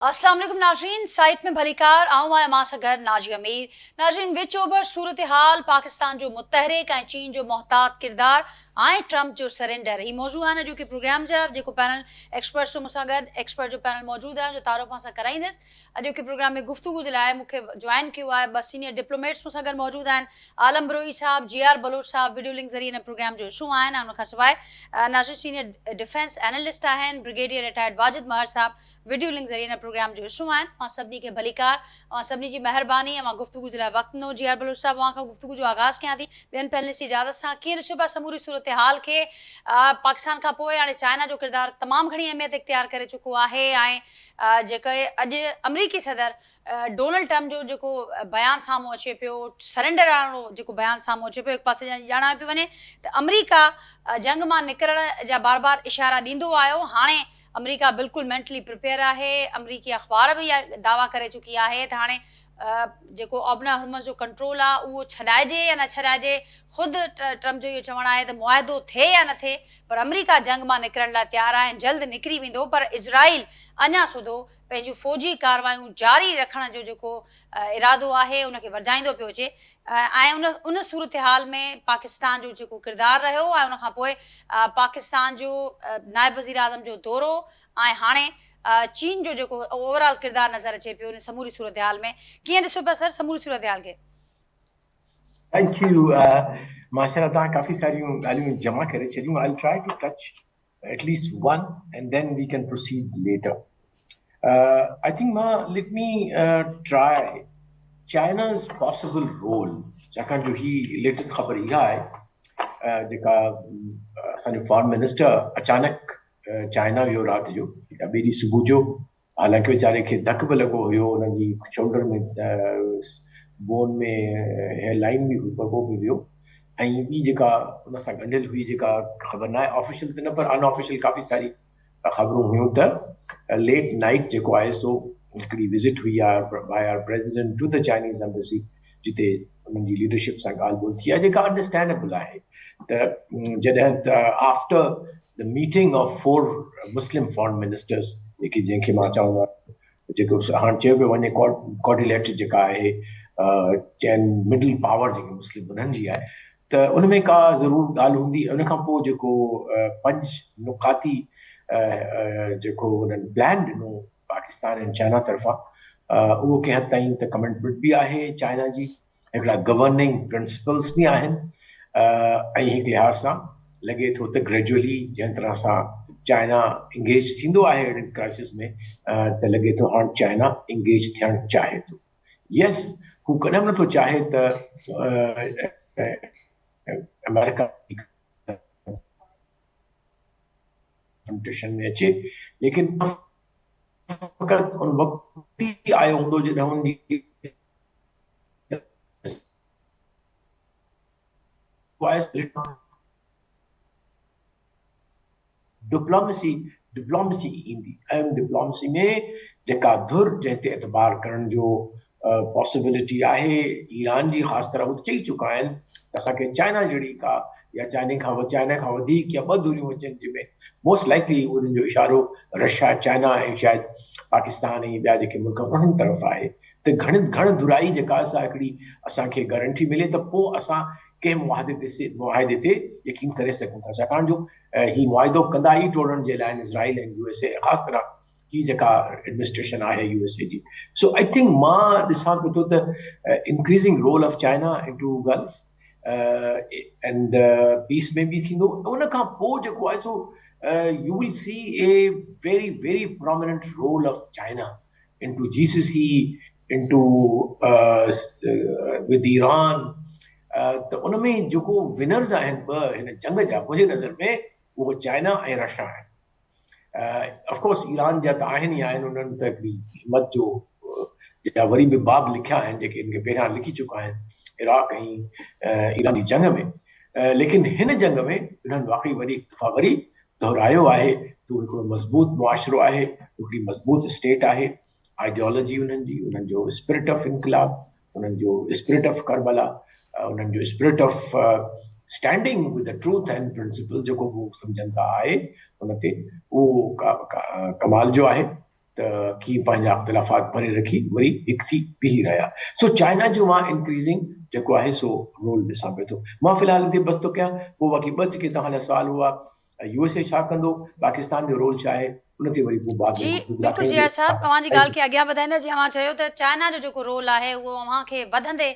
अस्सलाम वालेकुम नाजरीन, साइट में भलीकार आऊं आया मां सगर नाजी अमीर। नाजरीन, विच ओवर सूरत हाल पाकिस्तान जो मुतहरिक ऐं चीन जो मोहतात किरदार ऐं ट्रंप जो सरेंडर ही मौजूद है जो कि प्रोग्राम जा जेको पैनल एक्सपर्ट्स मूंसां गॾु एक्सपर्ट जो पैनल मौजूद है जो तारुफ़ सां कराईंदसि। अॼु के प्रोग्राम में गुफ्तगू जे लाइ मूंखे ज्वाइन किया है 2 सीनियर डिप्लोमेट्स मूंसां गॾु मौजूद आहिनि। आलम बरोई साहब, GR बलोच साहब वीडियो लिंक ज़रिए इन प्रोग्राम जो हिस्सो आहिनि। उन खां सवाइ नाज़रीन सीनियर डिफेंस एनालिस्ट आहिनि ब्रिगेडियर रिटायर्ड वाजिद महर साहब वीडियो लिंक ज़रिए इन प्रोग्राम जो हिस्सो आहिनि। मां सभिनी खे भलीकार ऐं सभिनी जी महिरबानी ऐं मां गुफ्तगू जे लाइ वक़्तु नो GR बलोच साहब वहाँ खां गुफ्तगू जो आगाज़ कयां थी ॿियनि पैनलिस्ट जी इजाज़त सां। कीअं ॾिसो पिया समूरी सूरत हाल खे? पाकिस्तान खां पोइ हाणे चाइना जो किरदारु तमामु घणी अहमियत इख्तियार करे चुको आहे ऐं जेके अॼु अमरीकी सदर डोनाल्ड ट्रंप जो जेको बयानु साम्हूं अचे पियो, सरेंडर वारो जेको बयानु साम्हूं अचे पियो, हिकु पासे ॼाणा पियो वञे त अमरीका जंग मां निकिरण जा बार बार इशारा ॾींदो आयो। हाणे अमरीका बिल्कुलु मेंटली प्रिपेयर आहे। अमरीकी अख़बार बि इहा दावा करे चुकी आहे त हाणे जेको ओबना हुर्मुज़ जो कंट्रोल आहे उहो छॾाइजे या न छॾाइजे। ख़ुदि ट्रंप जो इहो चवणु आहे त मुआहिदो थिए या न थिए पर अमरीका जंग मां निकिरण लाइ तयारु आहे, जल्द निकिरी वेंदो। पर इज़राइल अञा सुधो पंहिंजूं फ़ौजी कार्रवायूं जारी रखण जो जेको इरादो आहे उनखे वधाईंदो पियो अचे ऐं उन सूरत हाल में पाकिस्तान जो जेको किरदारु रहियो ऐं उनखां पोइ पाकिस्तान जो नायब वज़ीर आज़म जो दौरो ऐं हाणे चीन जो जेको ओवरऑल किरदारु नज़र अचे पियो समूरी सूरत हाल में। कीअं ॾिसो पिया सर समूरी सूरत हाल खे? Thank you. माशाल्लाह तव्हां काफ़ी सारियूं ॻाल्हियूं जमा करे छॾियूं। I try to touch at least one and then we can proceed later. I think let me try China's possible role. छाकाणि जो ही लेटेस्ट ख़बर इहा आहे जेका असांजो फॉरेन मिनिस्टर अचानक चाइना वियो राति जो या ॿिए ॾींहुं सुबुह जो। हालांकि वीचारे खे धक बि लॻो हुयो, हुनजी शोल्डर में बोन में हेयरलाइन बि हुई पर पोइ बि वियो। ऐं ॿी जेका हुन सां ॻंढियल हुई जेका ख़बर न आहे ऑफिशियल त न पर अनऑफिशियल काफ़ी सारी ख़बरूं हुयूं त लेट नाइट जेको आहे सो हिकिड़ी विज़िट हुई आहे by our president to the Chinese embassy जिते उन्हनि जी लीडरशिप सां ॻाल्हि ॿोल थी आहे जेका अंडरस्टैंडेबल आहे। त जॾहिं त after the meeting of 4 Muslim foreign ministers जंहिंखे मां चवां जेको हाणे चयो पियो वञे कोऑर्डिनेटर जेका आहे चइनि मिडल पावर जेके मुस्लिम उन्हनि जी आहे त उनमें का ज़रूरु ॻाल्हि हूंदी। उनखां पोइ जेको 5 नुकाती जेको उन्हनि प्लान ॾिनो पाकिस्तान ऐं चाइना तरफ़ां उहो कंहिं हद ताईं त कमिटमेंट बि आहे चाइना जी, हिकिड़ा गवर्निंग प्रिंसिपल्स बि आहिनि ऐं हिकु लिहाज़ सां लॻे थो त ग्रेजुअली जंहिं तरह सां चाइना इंगेज थींदो आहे अहिड़े क्राइसिस में त लॻे थो हाणे चाइना इंगेज थियणु चाहे थो। यस, हू कॾहिं नथो चाहे त अमेरिका कंफ्रंटेशन में अचे, लेकिन फ़क़त उन वक़्त ई आयो हूंदो जॾहिं हुनजी डिप्लोमेसी ईंदी ऐं डिप्लोमेसी में जेका धुर जंहिं ते एतबार करण जो पॉसिबिलिटी आहे ईरान जी ख़ासि तरह चई चुका आहिनि त असांखे चाइना जहिड़ी का या चाइना खां वधीक या 2 धुरियूं अचनि जंहिंमें मोस्ट लाइकली उन्हनि जो इशारो रशिया चाइना ऐं शायदि पाकिस्तान ऐं ॿिया जेके मुल्क उन्हनि तरफ़ आहे। त घण धुराई जेका हिकिड़ी असांखे गारंटी मिले त पोइ असां कंहिं मुआहिदे ते यकीन करे सघूं था। छाकाणि जो ही मुआहिदो कंदा ई टोड़ण जे लाइ इज़राइल ऐं USA ख़ासि तरह ही जेका एडमिनिस्ट्रेशन आहे USA ji. So I think मां ॾिसां पियो थो त increasing role of China into Gulf and peace में बि थींदो। उन खां पोइ जेको आहे सो you will see a very very prominent role of China into GCC, into with Iran. त उनमें जेको विनर्स आहिनि ॿ हिन जंग जा मुंहिंजे नज़र में उहो चाइना ऐं रशिया आहिनि। ऑफकोर्स ईरान जा त आहिनि ई आहिनि, उन्हनि त हिकिड़ी हिमत जो जेका वरी बि बाब लिखिया आहिनि जेके इनखे पहिरियां लिखी चुका आहिनि इराक़ ऐं ईरान जी जंग में। लेकिन हिन जंग में इन्हनि वाक़ई वरी हिकु दफ़ा वरी दोहरायो आहे त हिकिड़ो मज़बूत मुआशिरो आहे, हिकिड़ी मज़बूत स्टेट आहे। आइडियोलॉजी उन्हनि जी, उन्हनि जो स्पिरिट ऑफ इनकलाब, उन्हनि जो स्पिरिट ऑफ करबला, उन्हनि जो spirit of standing with the truth and principle जेको वो सम्झनि था आहे उन ते उहो कमाल जो आहे। की पंहिंजा इख़्तिलाफ़ात भरे रखी वरी हिकु थी बीही रहिया सो चाइना जो मां इंक्रीज़िंग जेको आहे सो रोल ॾिसां पियो थो मां फ़िलहाल हिते बसि थो कयां पोइ बाक़ी ॿ जेके तव्हां जा सुवाल हुआ यूएसए छा कंदो पाकिस्तान जो रोल छा आहे उन ते वरी पोइ बाद में जी गुफ़्तगू बिल्कुलु दाख़िल जियार हा साहब तव्हांजी थैंक ॻाल्हि यू खे अॻियां वधाईंदे जीअं मां चयो त चाइना जो जेको रोल आहे उहो अव्हांखे वधंदे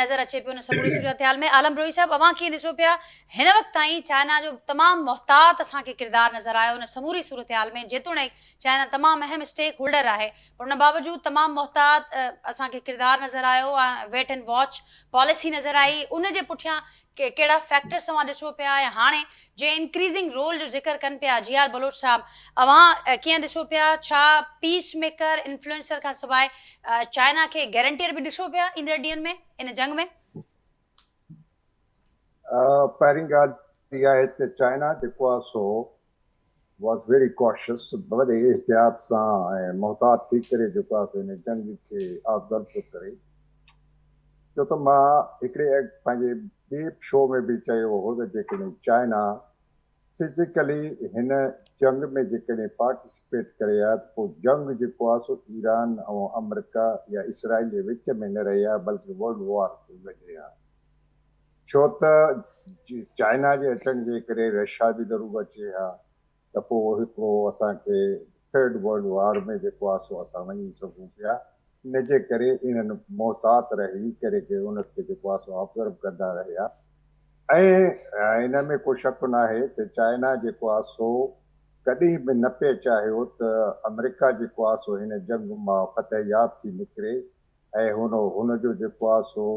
नज़र अचे पियो उन समूरी सूरत हाल में आलम रोही साहब अव्हां कीअं ॾिसो पिया हिन वक़्तु ताईं चाइना जो तमामु मोहतात असांखे किरदारु नज़र आयो उन समूरी सूरत हाल में जेतोणीकि चाइना तमामु अहम स्टेक होल्डर आहे पर उन बावजूदि तमामु मोहतात असांखे किरदारु नज़र आयो वेट एंड वॉच पॉलिसी नज़र आई उन जे पुठियां कहिड़ा फैक्टर्स तव्हां ॾिसो पिया ऐं हाणे जे इंक्रीज़िंग रोल जो ज़िक्र कनि पिया जी आर बलोच साहब अव्हां कीअं ॾिसो पिया छा पीस मेकर इन्फ्लुएंसर खां सवाइ चाइना खे गारंटियर बि ॾिसो पिया ईंदड़ ॾींहंनि में इन जंग में पहिरीं ॻाल्हि इहा आहे त चाइना जेको आहे सो वॉज वेरी कॉशियस वॾे एहतियात सां ऐं मोहतात थी करे जेको आहे सो हिन जंग खे ऑब्ज़र्व पियो करे छो त मां हिकिड़े पंहिंजे ॿिए शो में बि चयो हो त जेकॾहिं चाइना फिज़िकली हिन जंग में जेकॾहिं पार्टिसिपेट करे आहे त पोइ जंग जेको आहे सो ईरान ऐं अमेरिका या इसराइल जे विच में न रही आहे बल्कि वर्ल्ड वॉर थी वञे आहे छो त चाइना जे अचण जे करे रशिया बि ज़रूरु अचे हा त पोइ हिकिड़ो असांखे थर्ड वर्ल्ड वॉर में जेको आहे सो असां वञी सघूं पिया इन जे करे इन्हनि मोहतात रही करे के उनखे जेको आहे सो ऑब्ज़र्व कंदा रहिया ऐं इन में को शक न आहे त चाइना जेको आहे सो कॾहिं बि न पिए चाहियो त अमेरिका जेको आहे सो हिन जंग मां फतेहयाब थी निकिरे ऐं हुनजो जेको आहे so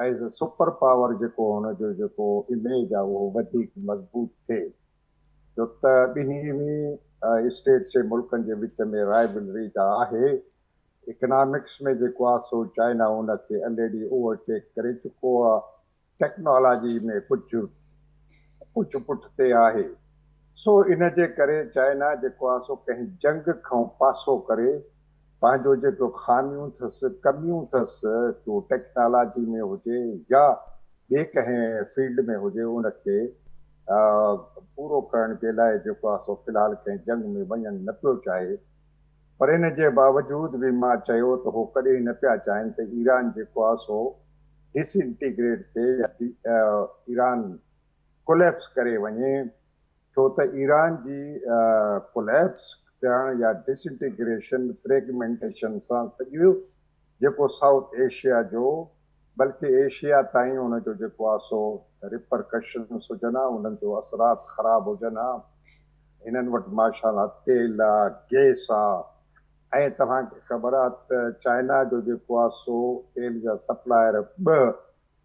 as a super power जेको हुनजो जेको इमेज आहे उहो वधीक मज़बूत थिए छो त ॿिन्ही स्टेट्स जे मुल्कनि जे विच में राइवलरी त आहे इकनॉमिक्स में जेको आहे सो चाइना उनखे ऑलरेडी ओवरटेक करे चुको आहे टेक्नोलॉजी में कुझु पुठिते आहे सो इन जे करे चाइना जेको आहे सो कंहिं जंग खां पासो करे पंहिंजो जेको ख़ामियूं अथसि कमियूं अथसि जो टेक्नोलॉजी में हुजे या ॿिए कंहिं फील्ड में हुजे उनखे पूरो करण जे लाइ जेको आहे सो फ़िलहाल कंहिं जंग में वञणु न पियो चाहे पर इन जे बावजूद बि मां चयो त उहो कॾहिं न पिया चाहिनि त ईरान जेको आहे सो डिसइंटीग्रेट थिए या ईरान कोलैप्स करे वञे छो त ईरान जी कोलैप्स थियण या डिसइंटीग्रेशन फ्रेगमेंटेशन सां सॼो जेको साउथ एशिया जो बल्कि एशिया ताईं उनजो जेको आहे सो रिपरकशन्स हुजनि हा उन्हनि जो असरात ख़राब हुजनि हा हिननि वटि माशाल्लाह तेल आहे गैस आहे ऐं तव्हांखे ख़बर आहे त चाइना जो जेको आहे सो तेल जा सप्लायर ॿ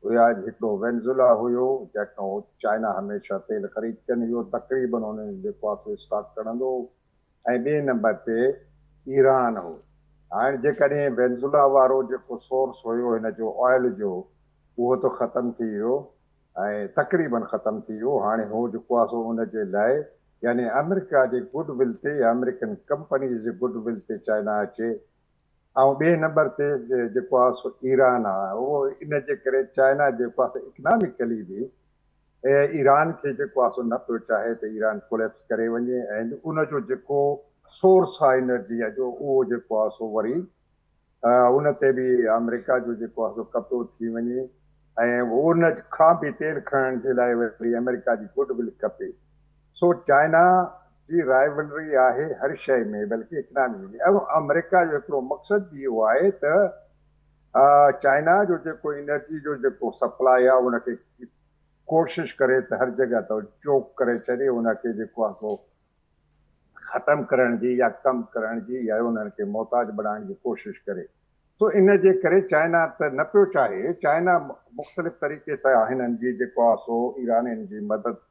हुया हिकिड़ो वेनेज़ुएला हुयो जंहिंखां चाइना हमेशह तेल ख़रीद कनि इहो तक़रीबन उन्हनि जेको आहे सो स्टॉक कढंदो ऐं ॿिए नंबर ते ईरान हो हाणे जेकॾहिं वेनेज़ुएला वारो जेको सोर्स हुयो हिन जो ऑयल जो उहो त ख़तमु थी वियो ऐं तक़रीबन ख़तमु थी वियो हाणे उहो जेको आहे सो उनजे लाइ यानी अमेरिका जे गुडविल ते अमेरिकन कंपनीज़ जे गुडविल ते चाइना अचे ऐं ॿिए नंबर ते जेको आहे सो ईरान आहे उहो इन जे करे चाइना जेको आहे इकनॉमिकली बि ईरान खे जेको आहे सो न पियो चाहे त ईरान कोलैप्स करे वञे ऐं उनजो जेको सोर्स आहे एनर्जीअ जो उहो जेको आहे सो वरी उन ते बि अमेरिका जो जेको आहे सो कब्ज़ो थी वञे ऐं उन खां बि तेल खणण जे लाइ वरी अमेरिका जी गुडविल खपे सो चाइना जी राइवलरी आहे हर शइ में बल्कि इकनॉमी में ऐं अमेरिका जो हिकिड़ो मक़सदु बि इहो आहे त चाइना जो जेको एनर्जी जो जेको सप्लाई आहे उनखे कोशिशि करे त हर जॻह ते चोक करे छॾे उनखे जेको आहे सो ख़तमु करण जी या कमु करण जी या उन्हनि खे मोहताज बणाइण जी कोशिशि करे सो इन जे करे चाइना त न पियो चाहे चाइना मुख़्तलिफ़ तरीक़े सां हिननि जी जेको आहे सो ईरानियुनि जी मदद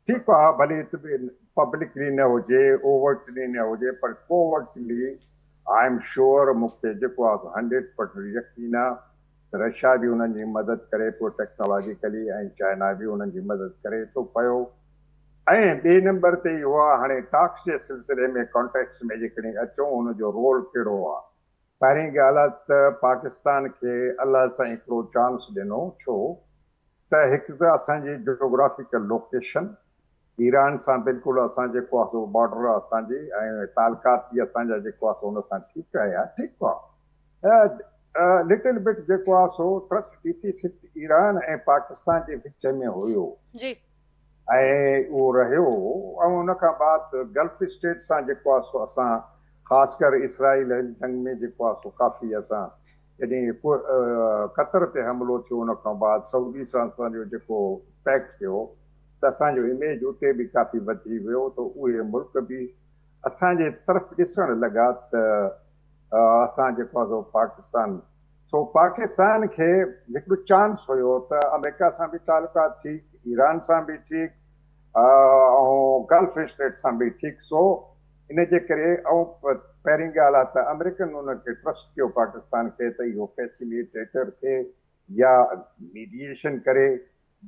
ठीकु आहे भले पब्लिकली न हुजे ओवरटली न हुजे पर कोवर्टली आई एम श्योर मूंखे जेको आहे 100% यकीन आहे त रशिया बि उन्हनि जी मदद करे पियो टेक्नोलॉजिकली ऐं चाइना बि उन्हनि जी मदद करे थो पियो ऐं ॿिए नंबर ते इहो आहे हाणे टॉक्स जे सिलसिले में कॉन्टेक्स्ट में जेकॾहिं अचूं हुनजो रोल कहिड़ो आहे पहिरीं ॻाल्हि आहे त पाकिस्तान खे अलाह सां हिकिड़ो चांस ॾिनो छो त हिकु त असांजी जियोग्राफिकल लोकेशन ईरान सां बिल्कुलु असां जेको आहे सो बॉर्डर असांजी ऐं तालुकात बि असांजा जेको आहे सो हुन सां ठीकु आहे ठीकु आहे लिटिल बिट जेको आहे सो ट्रस्ट डिफिसिट ईरान ऐं पाकिस्तान जे विच में हुयो जी ऐं उहो रहियो ऐं हुन खां बाद गल्फ स्टेट सां जेको आहे सो असां ख़ासि कर इसराइल जंग में जेको आहे सो काफ़ी असां जॾहिं कतर ते हमिलो थियो हुन खां बाद सऊदी सां असांजो जेको पैक्ट थियो त असांजो इमेज उते बि काफ़ी वधी वियो त उहे मुल्क बि असांजे तरफ़ ॾिसणु लॻा त असां जेको आहे सो पाकिस्तान खे हिकिड़ो चांस हुयो त अमेरिका सां बि तालुकात ठीकु ईरान सां बि ठीकु ऐं गल्फ स्टेट सां बि ठीकु सो इन जे करे ऐं पहिरीं ॻाल्हि आहे त अमेरिकन उनखे ट्रस्ट कयो पाकिस्तान खे त इहो फैसिलिटेटर थिए या मीडिएशन करे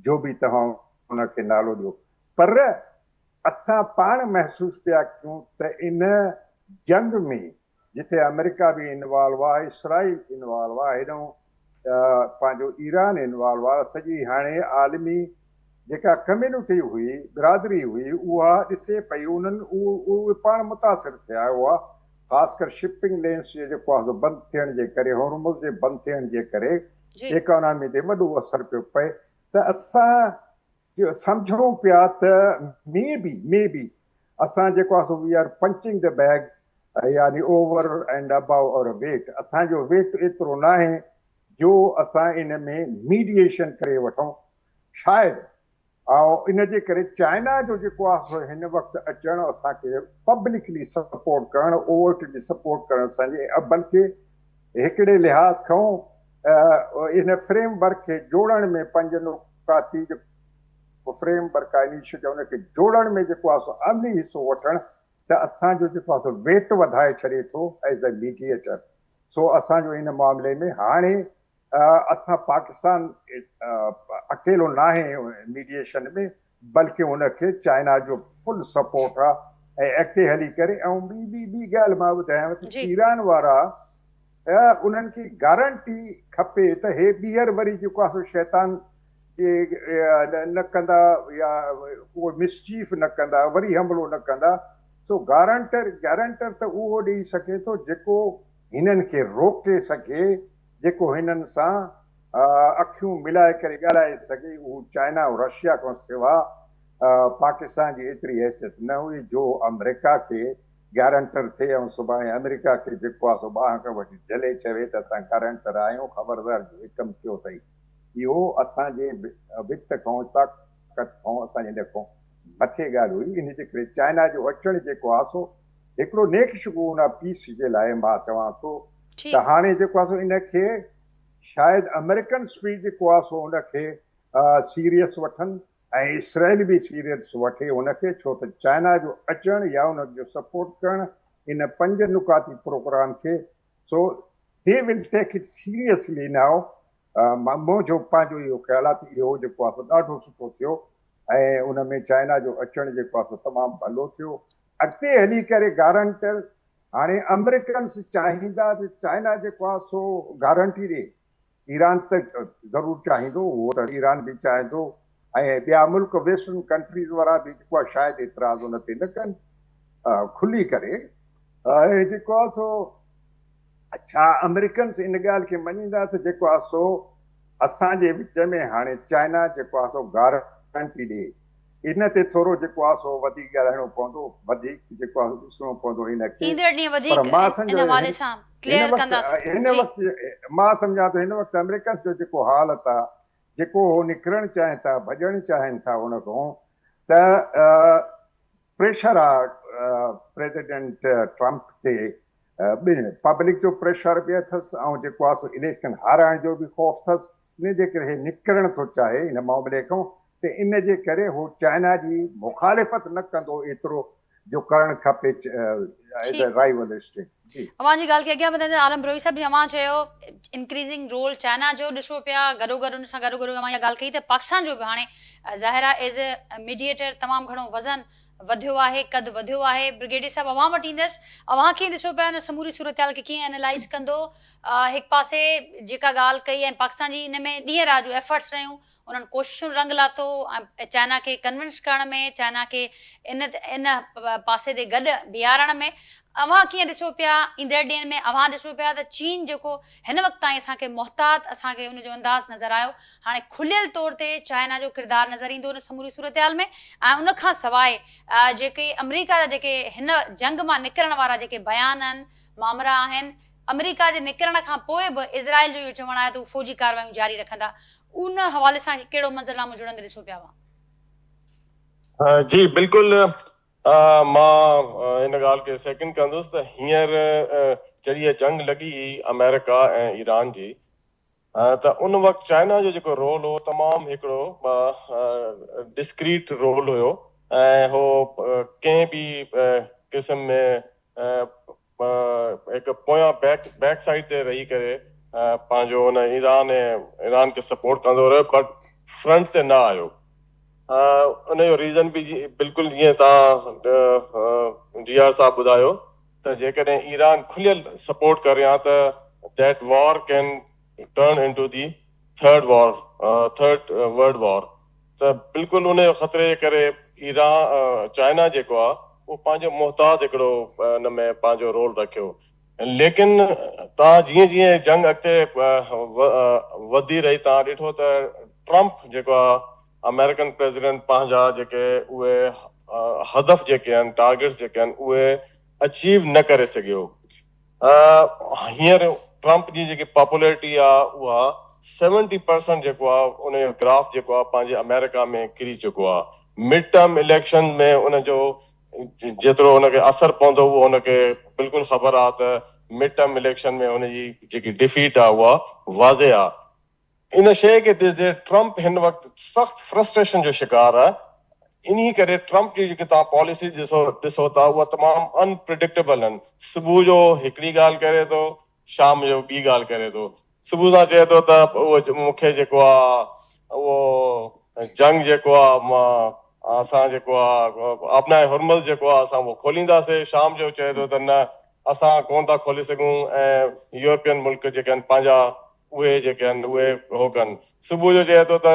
जो बि तव्हां उनखे नालो ॾियो पर असां पाण महसूसु पिया कयूं त इन जंग में जिथे अमेरिका बि इन्वॉल्व आहे इसराइल इन्वॉल्व आहे हेॾो पंहिंजो ईरान इन्वॉल्व आहे सॼी हाणे आलमी जेका कम्यूनिटी हुई बिरादरी हुई उहा ॾिसे पई उन्हनि उहे पाण मुतासिर थिया हुआ ख़ासि कर शिपिंग लेन्स जेको आहे बंदि थियण जे करे हॉर्मुज़ जे बंदि थियण जे करे इकोनॉमी ते वॾो असरु पियो पए त असां सम्झूं पिया त मे बी असां जेको आहे we are punching the bag यानी over and above our weight असांजो वेट एतिरो न आहे जो असां इन में मीडिएशन करे वठूं शायदि ऐं इन जे करे चाइना जो जेको आहे सो हिन वक़्तु अचणु असांखे पब्लिकली सपोर्ट करणु ओवरटली सपोर्ट करणु असांजे बल्कि हिकिड़े लिहाज़ खां इन फ्रेमवर्क खे जोड़ण में पंज नुकाती फ्रेमवर्क आहे इनिशिएटिव उनखे जोड़ण में जेको आहे सो अमली हिसो वठणु त असांजो जेको आहे सो वेट वधाए छॾे थो एज़ अ मीडिएटर सो असांजो इन मामले में हाणे असां पाकिस्तान अकेलो न आहे मीडिएशन में बल्कि हुनखे चाइना जो फुल सपोर्ट आहे ऐं अॻिते हली करे ऐं ॿी ॻाल्हि मां ॿुधायांव त ईरान वारा उन्हनि खे गारंटी खपे त हे ॿीहर वरी जेको आहे सो शैतान न कंदा या उहो मिसचीफ न कंदा वरी हमिलो न कंदा सो गारंटर त उहो ॾेई सघे थो जेको हिननि खे रोके सघे जेको हिननि सां अखियूं मिलाए करे ॻाल्हाए सघे उहो चाइना ऐं रशिया खां सिवा पाकिस्तान जी एतिरी हैसियत न हुई जो अमेरिका खे गारंटर थिए ऐं सुभाणे अमेरिका खे जेको आहे सो ॿाहिरि खां वठी झले चवे त असां गारंटर आहियूं ख़बरदार जो कमु कयो अथई इहो असांजे वित खां ताक़त खां असांजे हिन खां मथे ॻाल्हि हुई इन जे करे चाइना जो अचणु जेको आहे सो हिकिड़ो नेक शुगून आहे पीस जे लाइ मां चवां थो त हाणे जेको आहे सो इनखे शायदि अमेरिकन स्पीड जेको आहे सो हुनखे सीरियस वठनि ऐं इसराइल बि सीरियस वठे हुनखे छो त चाइना जो अचणु या हुनजो सपोर्ट करणु इन पंज नुकाती प्रोग्राम खे so they will take it seriously now मुंहिंजो पंहिंजो इहो ख़्यालु आहे त इहो जेको आहे सो ॾाढो सुठो थियो ऐं उन में चाइना जो अचणु जेको आहे सो तमामु भलो थियो अॻिते हली करे गारंटर हाणे अमेरिकन्स चाहींदा त चाइना जेको आहे सो गारंटी ॾे ईरान त ज़रूरु चाहींदो उहो त ईरान बि चाहींदो ऐं ॿिया मुल्क वेस्टर्न कंट्रीज़ वारा बि जेको आहे शायदि एतिराज़ उन ते न कनि खुली करे ऐं जेको आहे सो छा अमेरिकन्स इन ॻाल्हि खे मञींदा त जेको आहे सो असांजे विच में हाणे चाइना जेको आहे सो गारंटी ॾे इन ते थोरो जेको आहे सो वधीक ॻाल्हाइणो पवंदो वधीक जेको आहे ॾिसणो पवंदो हिनखे हिन वक़्तु मां सम्झां थो हिन वक़्तु अमेरिकन जो जेको हालत आहे जेको हो निकिरणु चाहिनि था भॼणु चाहिनि था हुन खां त प्रेशर आहे प्रेसिडेंट ट्रम्प ते पब्लिक जो प्रेशर बि अथसि ऐं जेको आहे सो इलेक्शन हाराइण जो बि ख़ौफ़ अथसि इन जे करे निकिरणु थो चाहे हिन मामले खां त इन जे करे हू चाइना जी मुखालिफ़त न कंदो एतिरो जो करणु खपे राइवल स्टेट अवां जी ॻाल्हि खे अॻियां वधाईंदे आलम बरोई साहब अवां चयो इंक्रीज़िंग रोल चाइना जो ॾिसो पिया गॾो उन सां गॾो अवां इहा ॻाल्हि कई त पाकिस्तान जो बि हाणे ज़ाहिर आहे एज़ ए मीडिएटर तमामु घणो वज़न वधियो आहे, कद वधियो आहे। ब्रिगेडियर साहब अवां वटि ईंदसि, अवां कीअं ॾिसो पिया हिन समूरी सूरत खे कीअं एनालाइज़ कंदो? हिकु पासे जेका ॻाल्हि कई ऐं पाकिस्तान जी इन में ॾींहं राति जो एफर्ट्स रहियूं, उन्हनि कोशिशुनि रंग लाथो चाइना खे कन्विंस करण में, चाइना खे इन पासे ते गॾु बीहारण में। अवां कीअं ॾिसो पिया ईंदड़ ॾींहंनि में? अवां ॾिसो पिया त चीन जेको हिन वक़्त ताईं असांखे मोहतात, असांखे उनजो अंदाज़ नज़र आयो, हाणे खुलियल तौर ते चाइना जो किरदारु नज़र ईंदो उन समूरी सूरत में। ऐं उनखां सवाइ जेके अमेरिका जा जेके हिन जंग मां निकिरण वारा जेके बयान आहिनि, मामरा आहिनि, अमेरिका जे निकिरण खां पोइ बि इज़राइल जो इहो चवणु आहे त उहे फ़ौजी कार्रवायूं जारी रखंदा, उन हवाले सां कहिड़ो मंज़रनामो जुड़ंदे ॾिसो पिया? जी बिल्कुलु, मां इन ॻाल्हि खे सेकेंड कंदुसि त हींअर जॾहिं इहा जंग लॻी अमेरिका ऐं ईरान जी, त उन वक़्तु चाइना जो जेको रोल हो तमामु हिकिड़ो डिस्क्रीट रोल हुयो ऐं हो कंहिं बि क़िस्म में हिकु पोयां बैक साइड ते रही करे पंहिंजो हुन ईरान खे सपोर्ट कंदो रहियो, बट फ्रंट ते न आयो। उनजो रीज़न बि बिल्कुलु जीअं तव्हां GR साहब ॿुधायो त जेकॾहिं ईरान खुलियल सपोर्ट करे हा त that war can turn into the third world war. त बिल्कुलु उनजो ख़तरे जे करे चाइना जेको आहे उहो पंहिंजो मोहतात हिकिड़ो हिन में पंहिंजो रोल रखियो। लेकिन तव्हां जीअं जीअं जंग अॻिते वधी रही, तव्हां ॾिठो त ट्रम्प जेको आहे अमेरिकन प्रेसिडेंट पंहिंजा जेके उहे हदफ़ जेके आहिनि, टारगेट्स जेके आहिनि, उहे अचीव न करे सघियो। हींअर ट्रम्प जी जेकी पॉपुलरिटी आहे उहा 70% जेको आहे उनजो ग्राफ जेको आहे पंहिंजे अमेरिका में किरी चुको आहे। मिड टर्म इलेक्शन में उनजो जेतिरो हुनखे असरु पवंदो उहो हुनखे बिल्कुलु ख़बर आहे त मिड टर्म इलेक्शन में हुनजी जेकी डिफीट आहे उहा वाज़े आहे। इन शइ खे ॾिसजे ट्रम्प हिन वक़्तु सख़्तु फ्रस्ट्रेशन जो शिकार आहे। इन्ही करे ट्रम्प जी जेकी तव्हां पॉलिसी ॾिसो था उहा तमामु अनप्रिडिक्टेबल आहिनि। सुबुह जो हिकिड़ी ॻाल्हि करे थो, शाम जो ॿी ॻाल्हि करे थो। सुबुह सां चए थो त उहो मूंखे जेको आहे उहो जंग जेको आहे असां जेको आहे अपना हुरमल जेको आहे असां उहो खोलींदासीं। शाम जो चए थो त न, असां कोन था खोले सघूं ऐं यूरोपियन मुल्क जेके आहिनि पंहिंजा उहे जेके आहिनि उहे हो कनि। सुबुह जो चए थो त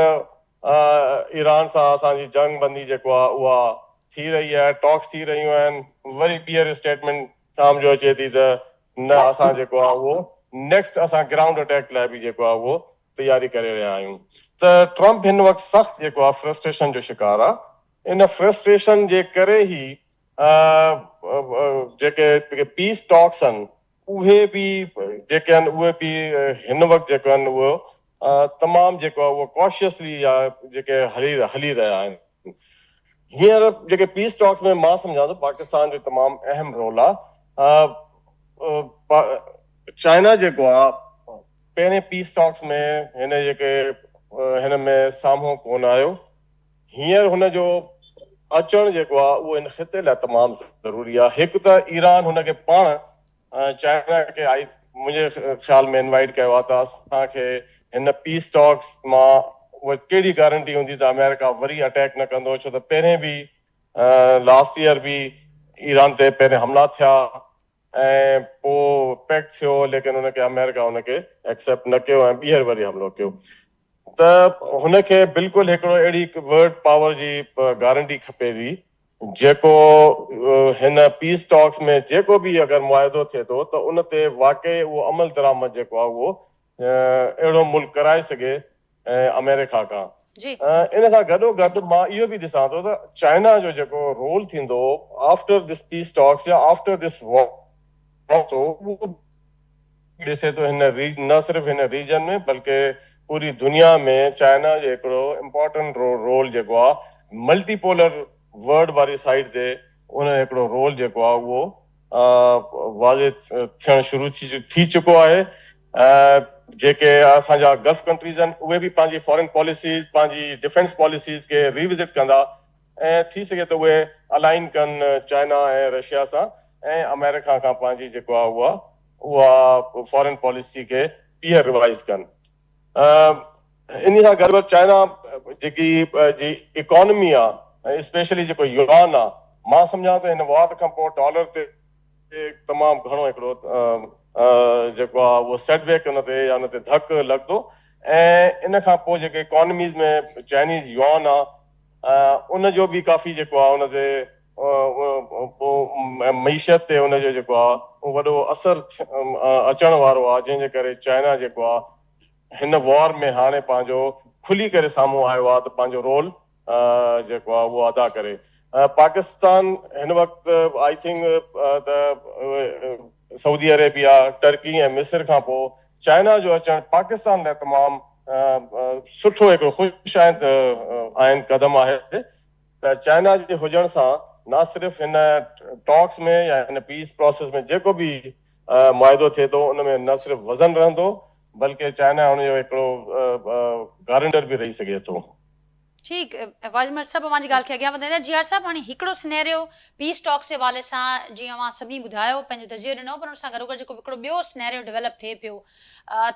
ईरान सां असांजी जंग बंदी जेको आहे उहा थी रही आहे, टॉक्स थी रहियूं आहिनि। वरी ॿीहर स्टेटमेंट शाम जो अचे थी त न, असां जेको आहे उहो नेक्स्ट असां ग्राउंड अटैक लाइ बि जेको आहे उहो तयारी करे रहिया आहियूं। त ट्रम्प हिन वक़्तु सख़्तु जेको आहे फ्रस्ट्रेशन जो शिकार आहे। इन फ्रस्ट्रेशन जे करे ई जेके पीस टॉक्स आहिनि उहे बि जेके आहिनि उहे बि हिन वक़्तु जेको आहिनि उहो तमामु जेको आहे उहो कॉशियसली जेके हली रहिया आहिनि। हींअर जेके पीस टॉक्स में मां सम्झां थो पाकिस्तान जो तमामु अहम रोल आहे। चाइना जेको आहे पहिरें पीस टॉक्स में हिन में साम्हूं कोन आयो। हींअर हुनजो अचणु जेको आहे उहो इन ख़िते लाइ तमामु ज़रूरी आहे। हिकु त ईरान हुनखे पाण चाइना खे मुंहिंजे ख़्याल में इनवाइट कयो आहे त असांखे हिन पीस टॉक्स मां उहा कहिड़ी गारंटी हूंदी त अमेरिका वरी अटैक न कंदो? छो त पहिरें बि लास्ट ईयर बि ईरान ते पहिरें हमला थिया ऐं पोइ पैक्ट थियो, लेकिन हुनखे अमेरिका हुनखे एक्सेप्ट न कयो ऐं ॿीहर वरी हमिलो कयो। त हुनखे बिल्कुलु हिकिड़ो अहिड़ी वर्ड पावर जी गारंटी खपे थी जेको हिन पीस टॉक्स में जेको बि अगरि मुआइदो थिए थो त उन ते वाक़ई उहो अमल दरामद जेको आहे उहो अहिड़ो मुल्क कराए सघे अमेरिका खां। इन सां गॾोगॾु मां इहो बि ॾिसां थो त चाइना जो जेको रोल थींदो आफ्टर दिस पीस टॉक्स या आफ्टर दिस वॉर, ॾिसे थो न सिर्फ़ु हिन रीजन में बल्कि पूरी दुनिया में चाइना जो हिकिड़ो इम्पोर्टेंट रोल जेको आहे मल्टीपोलर वर्ल्ड वारी साइड ते उन हिकिड़ो रोल जेको आहे उहो वाज़े थियणु शुरू थी चुको आहे। जेके असांजा गल्फ कंट्रीज़ आहिनि उहे बि पंहिंजी फॉरेन पॉलिसीज़, पंहिंजी डिफेंस पॉलिसीज़ खे रिविज़िट कंदा ऐं थी सघे त उहे अलाइन कनि चाइना ऐं रशिया सां ऐं अमेरिका खां पंहिंजी जेको आहे उहा फॉरेन पॉलिसी खे ॿीहर रिवाइज़ कनि। इन सां गॾु चाइना जेकी जी इकोनॉमी आहे, स्पेशली जेको युआन आहे, मां सम्झां थो हिन वार खां पोइ डॉलर ते तमामु घणो हिकिड़ो जेको आहे उहो सेटबैक हुन ते या हुन ते धकु लॻंदो ऐं इन खां पोइ जेके इकोनॉमीज़ में चाइनीज़ युआन आहे उन जो बि काफ़ी जेको आहे हुन ते पोइ मईशत ते हुनजो जेको आहे वॾो असरु अचण वारो आहे, जंहिंजे करे चाइना जेको आहे हिन वॉर में हाणे पंहिंजो खुली करे साम्हूं आयो आहे त पंहिंजो रोल जेको आहे उहो अदा करे। पाकिस्तान हिन वक़्तु आई थिंक त सऊदी अरेबिया, टर्की ऐं मिस्र खां पोइ चाइना जो अचणु पाकिस्तान लाइ तमामु सुठो हिकिड़ो आहिनि क़दम आहे त चाइना जे हुजण सां न सिर्फ़ु हिन टॉक्स में या हिन पीस प्रोसेस में जेको बि मुआइदो थिए थो उन में न सिर्फ़ु वज़न रहंदो बल्कि चाइना हुनजो हिकिड़ो गारंटर बि रही सघे थो। ठीकु, वाजिमर साहब पंहिंजी ॻाल्हि खे अॻियां वधाईंदा। जी आर साहब, हाणे हिकिड़ो सिनेरियो पीस टॉक्स जे हवाले सां जीअं मां सभिनी ॿुधायो पंहिंजो तजियो ॾिनो, पर हुन सां गॾोगॾु जेको हिकिड़ो ॿियो सिनेरियो डेवलप थिए पियो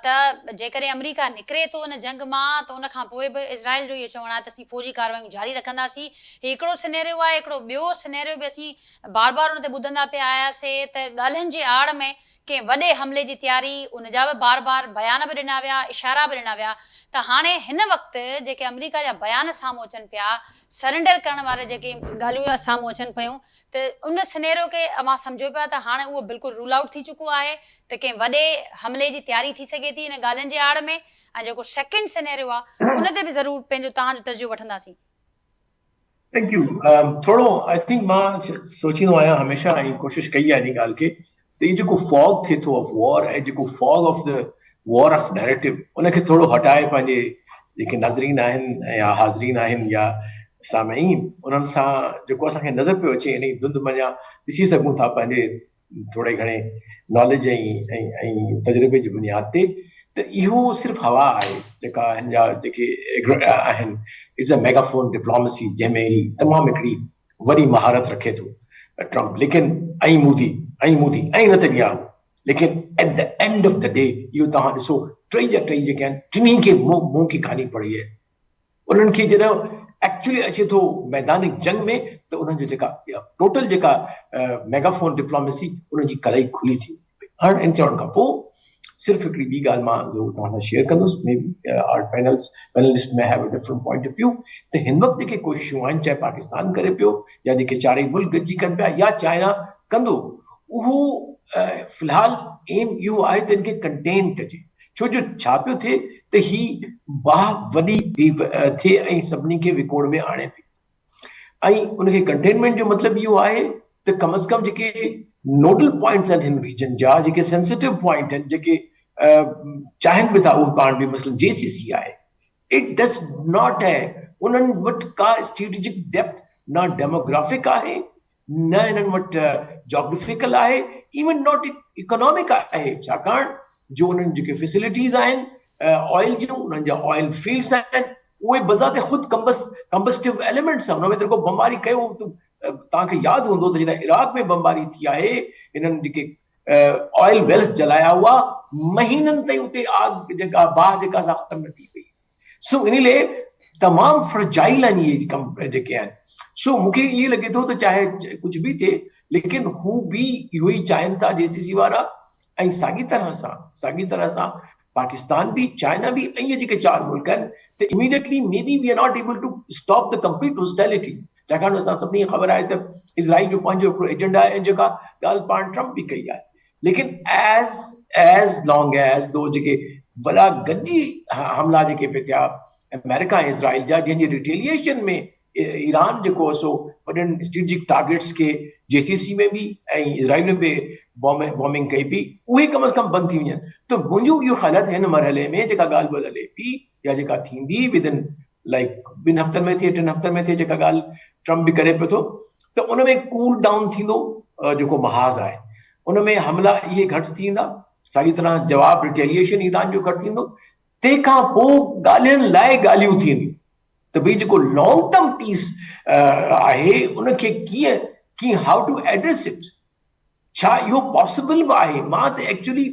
त जेकॾहिं अमेरिका निकिरे थो उन जंग मां त उन खां पोइ बि इज़राइल जो इहो चवणु आहे त असीं फ़ौजी कार्रवायूं जारी रखंदासीं। हिकिड़ो सिनेरियो आहे, हिकिड़ो ॿियो सिनेरियो बि असीं बार बार उन ते ॿुधंदा पिया आयासीं त ॻाल्हियुनि जे आड़ में कंहिं वॾे हमले जी तयारी, उन जा बि बार बार बयान बि ॾिना विया, इशारा बि ॾिना विया। त हाणे हिन वक़्तु जेके अमेरिका जा बयान साम्हूं अचनि पिया, सरेंडर करण वारे जेके ॻाल्हियूं साम्हूं अचनि पियूं, त उन सिनेरियो खे मां सम्झो पिया त हाणे उहो बिल्कुलु रूल आउट थी चुको आहे त कंहिं वॾे हमले जी तयारी थी सघे थी इन ॻाल्हियुनि जे आड़ में। ऐं जेको सेकेंड सिनेरियो आहे उन ते बि ज़रूरु पंहिंजो तव्हांजो तजियो वठंदासीं। Thank U. थोरो आई थिंक मां सोचींदो आहियां हमेशह ऐं कोशिशि कई आहे इन ॻाल्हि खे त इहो जेको फॉग थिए थो ऑफ वॉर ऐं जेको fog of the war of narrative उनखे थोरो हटाए पंहिंजे जेके नाज़रीन आहिनि या हाज़रीन आहिनि या सामईन उन्हनि सां जेको असांखे नज़र पियो अचे इन धुंध मञा ॾिसी सघूं था पंहिंजे थोरे घणे नॉलेज ऐं तजुर्बे जी बुनियाद ते त इहो सिर्फ़ु हवा आहे जेका हिन जा जेके आहिनि। इट्स अ मेगाफोन डिप्लोमेसी जंहिंमें अहिड़ी तमामु हिकिड़ी वॾी महारत रखे थो ट्रम्प, लेकिन ऐं मोदी ऐं नेतन्याहू, लेकिन at the end of the day इहो तव्हां ॾिसो टई जेके आहिनि टिनी खे मुंहुं की कहानी पढ़ी आहे। उन्हनि खे जॾहिं एक्चुअली अचे थो मैदानिक जंग में त उन्हनि जो जेका टोटल जेका मेगाफोन डिप्लोमेसी उनजी कलाई खुली थी। हाणे इन चवण खां पोइ सिर्फ़ु हिकिड़ी ॿी ॻाल्हि मां ज़रूरु तव्हां सां शेयर कंदुसि, मे बी आवर पैनलिस्ट में have a different point of view. त हिन वक़्तु जेके कोशिशूं आहिनि, चाहे पाकिस्तान करे पियो या जेके चारई मुल्क गॾिजी कनि पिया या चाइना कंदो, उहो फ़िलहाल एम इहो आहे त इनखे कंटेन कजे। छो जो छा पियो थिए त ही बाह वॾी थिए ऐं सभिनी खे विकोड़ में आणे पई, ऐं उनखे कंटेनमेंट जो मतिलबु इहो आहे त कम अज़ कम जेके नोडल पॉइंट्स आहिनि हिन रीजन जा, जेके सेंसिटिव पॉइंट आहिनि, जेके चाहिनि बि था उहे पाण बि, मसलन JCC आहे, इट डस नॉट है, उन्हनि वटि का स्ट्रेटेजिक डेप्थ न डेमोग्राफिक आहे न इन्हनि वटि जोग्राफिकल आहे, इवन नॉट इकोनॉमिक आहे, छाकाणि जो उन्हनि जेके फैसिलिटीज़ आहिनि ऑयल जूं, उन्हनि जा ऑयल फील्ड्स आहिनि, उहे बज़ाते ख़ुदि कंबस्टिव एलिमेंट्स आहिनि। उन में जेको बमबारी कयो तव्हांखे यादि हूंदो त जॾहिं इराक में बमबारी थी आहे, हिननि जेके ऑयल वेल्स जलाया हुआ, महीननि ताईं उते आग जेका बाह जेका सा ख़तम न थी पई। सो इन लाइ तमामु फ्रजाइल आहिनि इहे कम जेके आहिनि। सो मूंखे ईअं लॻे थो त चाहे कुझु बि थिए, लेकिन हू बि इहो ई चाहिनि था JCC वारा, ऐं साॻी तरह सां पाकिस्तान भी, चाइना भी, ऐं जेके चार मुल्क आहिनि, त immediately maybe we are not able to stop the complete hostilities, छाकाणि असां सभिनी खे ख़बर आहे त इज़राइल जो पंहिंजो हिकिड़ो एजेंडा आहे, जेका ॻाल्हि पाण ट्रम्प बि कई आहे। लेकिन एज़ लॉन्ग एज़ दो जेके वॾा गॾिजी हमला जेके पिया थिया अमेरिका ऐं इज़राइल जा, जंहिंजी रिटेलिएशन में ईरान जेको सो वॾनि स्ट्रेटेजिक टारगेट्स खे JCC में बि ऐं इज़राइल में बि बॉम्बिंग कई पई, उहे कम अज़ कम बंदि थी वञनि। त मुंहिंजो इहो ख़्याल आहे हिन मरहले में जेका ॻाल्हि ॿोल हले पई या जेका थींदी विदिन लाइक 2 हफ़्तनि में थिए, 3 हफ़्तनि में थिए, जेका ॻाल्हि ट्रम्प बि करे पियो थो, त उन में कूल डाउन थींदो जेको महाज़ आहे, उन में हमला इहे घटि थींदा, साॻी तरह जवाब रिटेलिएशन ईरान जो घटि थींदो। तंहिंखां पोइ ॻाल्हियुनि लाइ ॻाल्हियूं थींदियूं त भई जेको लॉन्ग टर्म पीस आहे उनखे कीअं हाउ टू एड्रेस इट, छा इहो पॉसिबल बि आहे। मां त एक्चुअली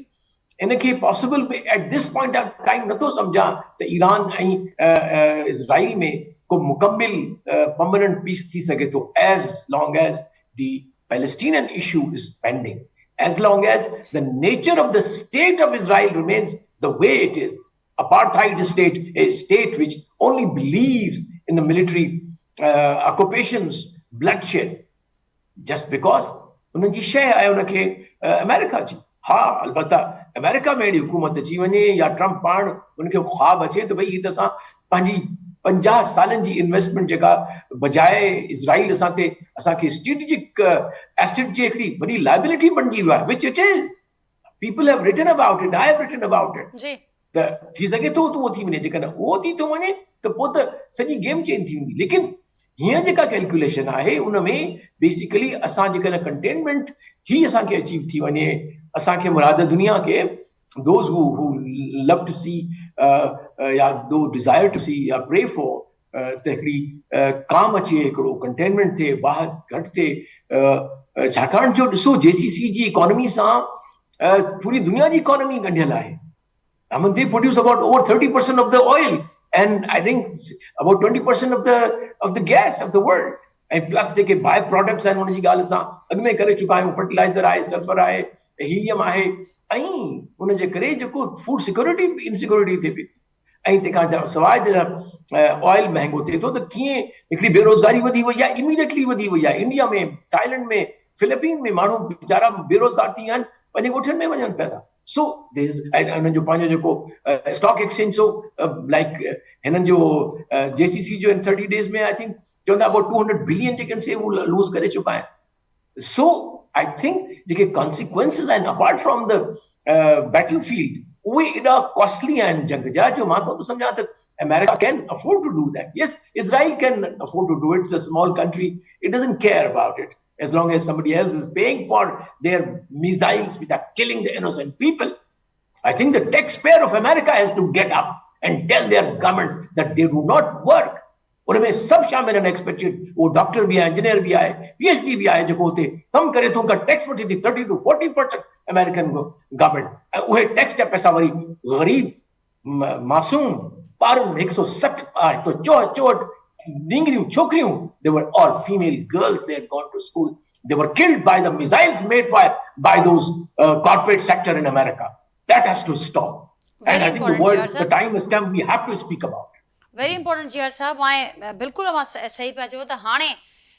इनखे पॉसिबल बि at this point of time नथो सम्झां त ईरान ऐं इज़राइल में को मुकम्मिल परमानेंट पीस थी सके तो as long as the Palestinian issue is pending, as long as the nature of the state of Israel remains the way it is, apartheid state, a state which only believes in the military occupations, bloodshed, just because उन्हनि जी शइ आहे उनखे America जी. हा अलबत्ता America में अहिड़ी हुकूमत अची वञे या ट्रम्प पाण उनखे ख्वाब अचे त भई हीअ त असां पंहिंजी 50 सालनि जी इन्वेस्टमेंट जेका बजाए इज़राइल असांखे स्ट्रेटेजिक एसेट जी हिकिड़ी वॾी लाइबिलिटी बणिजी वियो आहे, which it is. People have written about it, I have written about it. जी त थी सघे थो उहो थी वञे, जेकॾहिं उहो थी थो वञे त पोइ त सॼी गेम चेंज थी वेंदी. लेकिन हीअं जेका कैलकुलेशन आहे उन में बेसिकली असां जेकॾहिं कंटेनमेंट ही असांखे अचीव थी वञे, असांखे मुराद दुनिया खे those who love to see या दो desire to see या pray for त हिकिड़ी काम अचे, हिकिड़ो कंटेनमेंट थिए, बाहि घटि थिए. छाकाणि जो ॾिसो JCC जी इकोनॉमी सां पूरी दुनिया जी इकोनॉमी ॻंढियल आहे. I mean, they produce about over 30% of the oil and I think about 20% of the gas of the world. And plus जेके बाय प्रोडक्ट्स आहिनि उन जी ॻाल्हि असां अॻु में करे चुका आहियूं. फर्टिलाइज़र आहे, सल्फर आहे, हीलियम आहे, ऐं उन जे करे जेको फूड सिक्योरिटी इनसिक्योरिटी थिए पई थी. ऐं तंहिंखां सवाइ ऑयल महांगो थिए थो त कीअं हिकिड़ी बेरोज़गारी वधी वई आहे, इमीडिएटली वधी वई आहे. इंडिया में, थाईलैंड में, फिलिपीन में माण्हू वीचारा बेरोज़गार थी विया आहिनि, पंहिंजे ॻोठनि में वञनि पिया था. So there's हुननि जो पंहिंजो जेको स्टॉक एक्सचेंज हो लाइक हिननि जो JCC जो इन 30 days में आई थिंक चवंदा अबाउट 200 बिलियन जेके से वो लूज़ करे चुका आहिनि. So I think जेके consequences आहिनि apart from the battlefield उहे एॾा कॉस्टली आहिनि जंग जा, जो मां थो सम्झां त America can afford to do that. Yes, Israel can afford to do it. It's a small country. It doesn't care about it. As long as somebody else is paying for their missiles which are killing the innocent people. I think the taxpayer of America has to get up and tell their government that they do not work. उनमें सब शामिल आहिनि expected. वो doctor भी आहे, engineer भी आहे, PhD भी आहे, जेको हुते कमु करे थो, उनका टैक्स वठी थी 30 to 40% अमेरिकन गवर्नमेंट. ऐं उहे टैक्स जा पैसा वरी ग़रीब मासूम ॿारनि 160 164 नींगरियूं छोकिरियूं, they were all female girls, they had gone to school, they were killed by the missiles made by those corporate sector in America. That has to stop. And I think the time has come, we have to speak about it. Very important जियार साहब. ऐं बिल्कुलु अवां सही पिया चयो त हाणे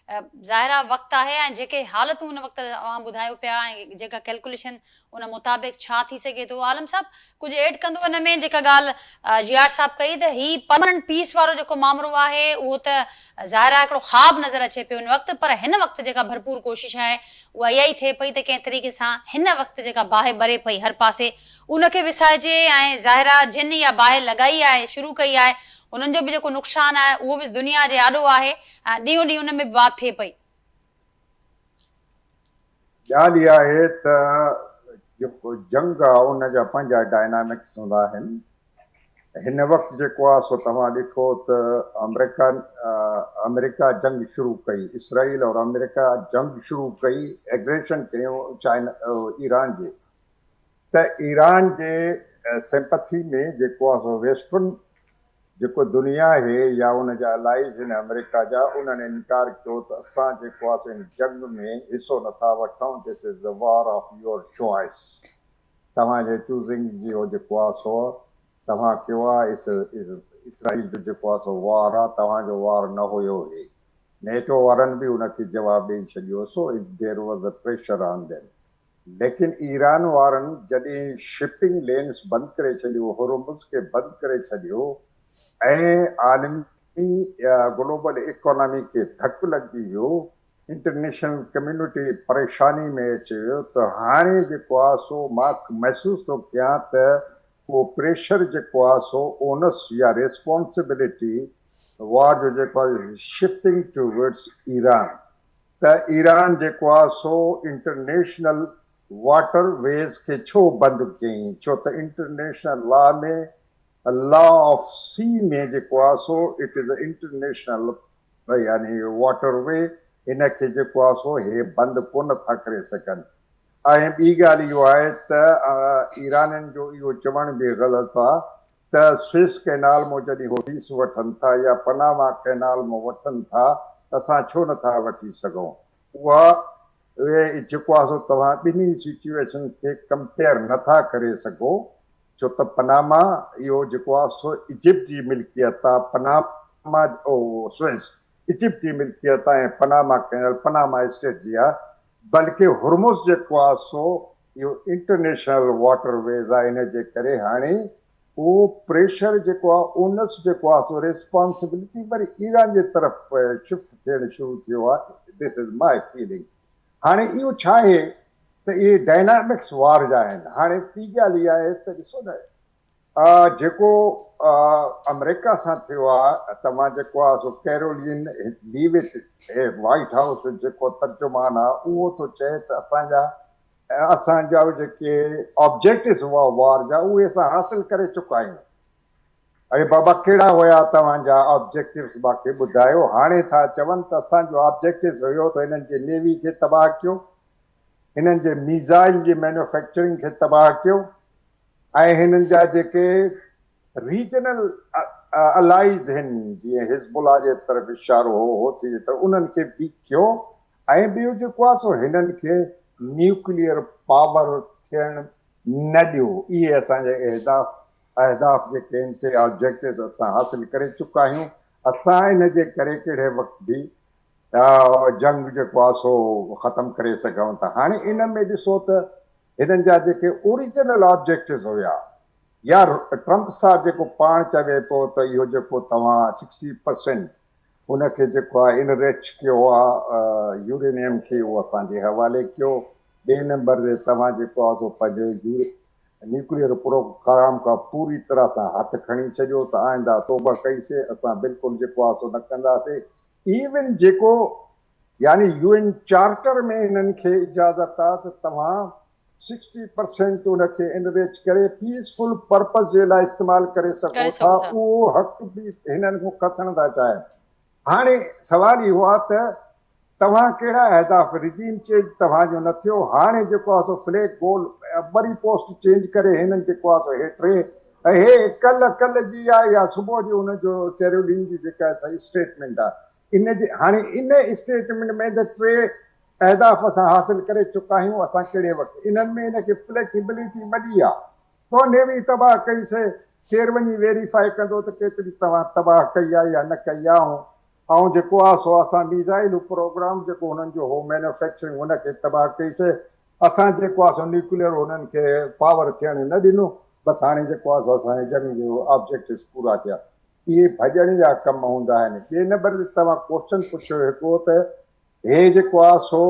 ज़ाहिरा वक़्तु आहे ऐं जेके हालतूं उन वक़्तु अवां ॿुधायो पिया ऐं जेका कैलकुलेशन उन मुताबिक़ छा थी सघे थो. आलम साहब कुझु ऐड कंदो हिन में जेका ॻाल्हि जियार साहब कई त ही परमानेंट पीस वारो जेको मामिलो आहे उहो त ज़ाहिरा हिकिड़ो ख़्वाब नज़र अचे पियो हिन वक़्तु, पर हिन वक़्तु जेका भरपूर कोशिश आहे उहा इहा ई थिए पई त कंहिं तरीक़े सां हिन वक़्तु जेका बाहि ॿरे पई हर पासे उनखे विसाइजे. ऐं ज़ाहिरा जिन इहा बाहि लॻाई आहे, शुरू कई आहे, उन्हनि जो बि जेको नुक़सानु आहे उहो बि दुनिया जे आॾो आहे ऐं ॾींहों ॾींहुं उन में बात थिए पई. ॻाल्हि इहा आहे त जेको जंग आहे उन जा पंहिंजा डायनामिक्स हूंदा आहिनि. हिन वक़्तु जेको आहे सो तव्हां ॾिठो त अमेरिका जंग शुरू कई, इसराइल और अमेरिका जंग शुरू कई, एग्रेशन कयूं ईरान जे. त ईरान जे सिंपथी में जेको आहे सो वेस्टर्न जेको दुनिया आहे या उन जा अलाइज आहिनि अमेरिका जा, उन्हनि इनकार कयो त असां जेको आहे इन जंग में हिसो नथा वठूं. This is the war of your choice. तव्हांजे चूज़िंग जो जेको आहे सो तव्हां कयो आहे. इसराइल जो जेको आहे सो वॉर आहे, तव्हांजो वॉर न हुयो. हे नेटो वारनि बि उनखे जवाबु ॾेई छॾियो. So there was a pressure on them. लेकिन ईरान वारनि जॾहिं शिपिंग लेन्स बंदि करे छॾियो, होर्मुज़ खे बंदि करे छॾियो ऐं आलमी ग्लोबल इकोनॉमी खे धकु लॻी वियो, इंटरनेशनल कम्युनिटी परेशानी में अची वियो, त हाणे जेको आहे सो मां महसूसु थो कयां त उहो प्रेशर जेको आहे सो ओनस या रिस्पॉन्सिबिलिटी वॉर जो जेको आहे शिफ्टिंग टूवर्ड्स ईरान. त ईरान जेको आहे सो इंटरनेशनल वाटर वेज़ खे छो बंदि कयईं? छो त इंटरनेशनल लॉ में लॉ ऑफ सी में जेको आहे सो इट इज़ इंटरनेशनल यानी वाटर वे. हिनखे जेको आहे सो हे बंदि कोन था करे सघनि. ऐं ॿी ॻाल्हि इहो आहे त ईराननि जो इहो चवण बि ग़लति आहे त स्विस कैनाल मां जॾहिं हो फीस वठनि था या पनामा कैनाल मां वठनि था त असां छो नथा वठी सघूं। उहा उहे जेको आहे सो तव्हां ॿिन्ही सिचुएशन खे कंपेयर नथा करे सघो, छो त पनामा इहो जेको आहे सो इजिप्ट जी मिल्कियत आहे, पनामा स्विस इजिप्ट जी मिल्कियत आहे ऐं पनामा कैनाल पनामा स्टेट जी आहे, बल्कि हुर्मुज़ जेको आहे सो इहो इंटरनेशनल वाटरवेज़ आहे। इन जे करे हाणे उहो प्रेशर जेको आहे ओनस जेको आहे सो रिस्पॉन्सिबिलिटी वरी ईरान जे तरफ़ शिफ्ट थियणु शुरू थियो आहे। This is my feeling. हाणे इहो छा आहे त इहे डायनामिक्स वार जा आहिनि। हाणे ॿी ॻाल्हि इहा आहे त ॾिसो न, जेको अमेरिका सां थियो आहे, तव्हां जेको आहे सो कैरोलिन लीविट वाइट हाउस जेको तर्जुमान आहे उहो थो चए त असांजा जेके ऑब्जेक्टिव्स हुआ वार जा उहे असां हासिल करे चुका आहियूं। अरे बाबा कहिड़ा हुया तव्हांजा ऑब्जेक्टिव्स मूंखे ॿुधायो। हाणे था चवनि त असांजो ऑब्जेक्टिव्स हुयो त हिननि जे नेवी खे तबाह कयो, हिननि जे मिसाइल जी मैन्युफैक्चरिंग खे तबाह कयो ऐं हिननि जा जेके रीजनल अलाइज़ आहिनि जीअं हिज़बुल्लाह जे तरफ़ इशारो हो थी त उन्हनि खे वीक कयो ऐं ॿियो जेको आहे सो हिननि खे न्यूक्लियर पावर थियणु न ॾियो। इहे असांजा अहदाफ़ जेके आहिनि से ऑब्जेक्टिव असां हासिल करे चुका आहियूं। असां इन जे करे कहिड़े वक़्तु बि जंग जेको आहे सो ख़तमु करे सघूं था। हाणे इन में ॾिसो त हिननि जा जेके ओरिजिनल ऑब्जेक्टिव्स हुया, या ट्रम्प साहब जेको पाण चवे पियो त इहो जेको तव्हां 60% उनखे जेको आहे इनरिच कयो आहे यूरेनियम खे, उहो असांजे हवाले कयो। ॿिए नंबर ते तव्हां जेको आहे सो पंहिंजे न्यूक्लियर प्रोग्राम खां पूरी तरह सां हथु खणी छॾियो त आईंदा तौबा कईसीं, असां बिल्कुलु जेको आहे सो न कंदासीं। इवन जेको यानी यूएन चार्टर में हिननि खे इजाज़त आहे त तव्हां 60% उनखे इनरिच करे पीसफुल पर्पस जे लाइ इस्तेमालु करे सघो था, उहो हक़ बि हिननि खां खसण था चाहिनि। हाणे सुवाल इहो आहे त तव्हां कहिड़ा अहदाफ़, रिजीम चेंज तव्हांजो न थियो, हाणे जेको आहे सो फ्लैग गोल वरी पोस्ट चेंज करे हिननि जेको आहे सो हे हे कल्ह जी आहे या सुबुह जो हुनजो कैरोलिन जी जेका सही स्टेटमेंट आहे, इन जे हाणे इन स्टेटमेंट में त 3 अहदाफ़ असां हासिल करे चुका आहियूं। असां कहिड़े वक़्तु इन्हनि में इनखे फ्लैक्सिबिलिटी वॾी आहे, तो नेवी तबाह कईसीं, केरु वञी वेरीफाई कंदो त केतिरी तव्हां तबाह कई आहे या न कई आहे। ऐं जेको आहे सो असां मिसाइल प्रोग्राम जेको हुननि जो हो मैन्युफैक्चरिंग हुनखे तबाह कईसीं। असां जेको आहे सो न्यूक्लियर हुननि खे पावर थियणु न ॾिनो। बसि हाणे जेको आहे सो असांजे जंग जो ऑब्जेक्टिव्स पूरा थिया। इहे भॼण जा कम हूंदा आहिनि। ॿिए नंबर ते तव्हां क्वेश्चन पुछियो हिकिड़ो त हे जेको आहे सो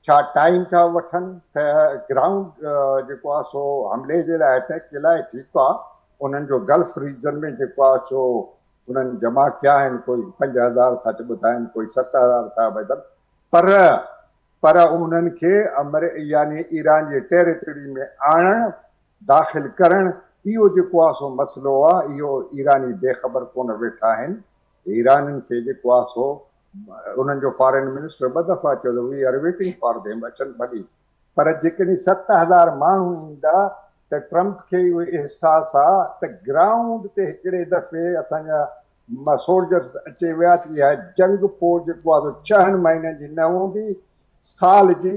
छा टाइम था वठनि त ग्राउंड जेको आहे सो हमले जे लाइ, अटैक जे लाइ, ठीकु आहे। उन्हनि जो गल्फ रीजन में जेको आहे सो उन्हनि जमा कया आहिनि, कोई 5000 था ॿुधाइनि, कोई 7000 था ॿुधाइनि, पर उन्हनि खे यानी ईरान जे टेरिटरी में आणणु, दाख़िल करणु, इहो जेको आहे सो मसइलो आहे। इहो ईरानी बेख़बर कोन वेठा आहिनि। ईराननि खे जेको आहे सो उन्हनि जो फॉरेन मिनिस्टर 2 दफ़ा चयो त we are waiting for them, अचनि भली। पर जेकॾहिं 7000 माण्हू ईंदा त ट्रम्प खे इहो अहसासु आहे त ग्राउंड ते हिकिड़े दफ़े असांजा सोल्जर्स अचे विया त इहा जंग पोइ जेको आहे सो 6 महीननि जी न हूंदी, साल जी,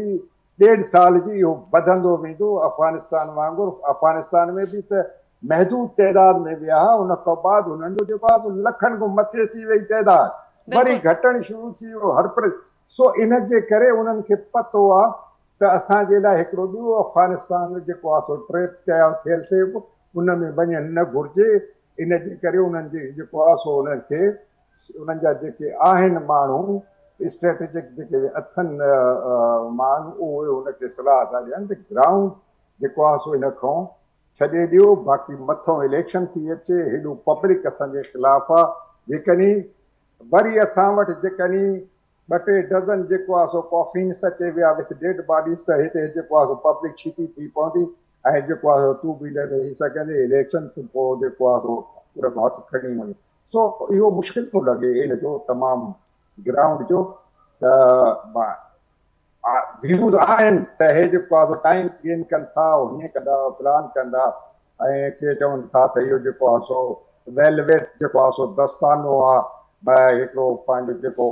1.5 साल जी इहो वधंदो वेंदो अफ़गानिस्तान वांगुरु। अफ़गानिस्तान में बि त महदूद तइदाद में विया, उन खां बाद हुननि जो जेको आहे सो लखनि खां मथे थी वई तइदाद, वरी घटणु शुरू थी वियो सो इन जे करे उन्हनि खे पतो आहे त असांजे लाइ हिकिड़ो ॿियो अफ़गानिस्तान जेको आहे सो ट्रेप थियल थिए, उन में वञणु न घुरिजे। इन जे करे उन्हनि जे जेको आहे सो उन्हनि खे उन्हनि जा जेके आहिनि माण्हू स्ट्रेटेजिक जेके अथनि माण्हू, उहे उनखे सलाह था ॾियनि त ग्राउंड जेको आहे सो इन खां छॾे ॾियो। बाक़ी मथां इलेक्शन थी अचे, हेॾो पब्लिक असांजे ख़िलाफ़ु आहे। जेकॾहिं वरी असां वटि जेकॾहिं 2-3 डज़न जेको आहे सो कॉफिन्स अचे विया विथ डेड बॉडीज़, त हिते जेको आहे सो पब्लिक छिती थी पवंदी ऐं जेको आहे सो तूं बि न रही सघंदे। इलेक्शन खां पोइ जेको आहे सो पूरो हथु खणी वञे। सो इहो मुश्किल थो लॻे इन जो तमामु ग्राउंड जो। त व्यूज़ आहिनि त हे जेको आहे सो टाइम गेन कनि था, हीअं कंदा, प्लान कंदा, ऐं के चवनि था त इहो जेको आहे सो वेलवेट जेको आहे सो दस्तानो आहे हिकिड़ो पंहिंजो जेको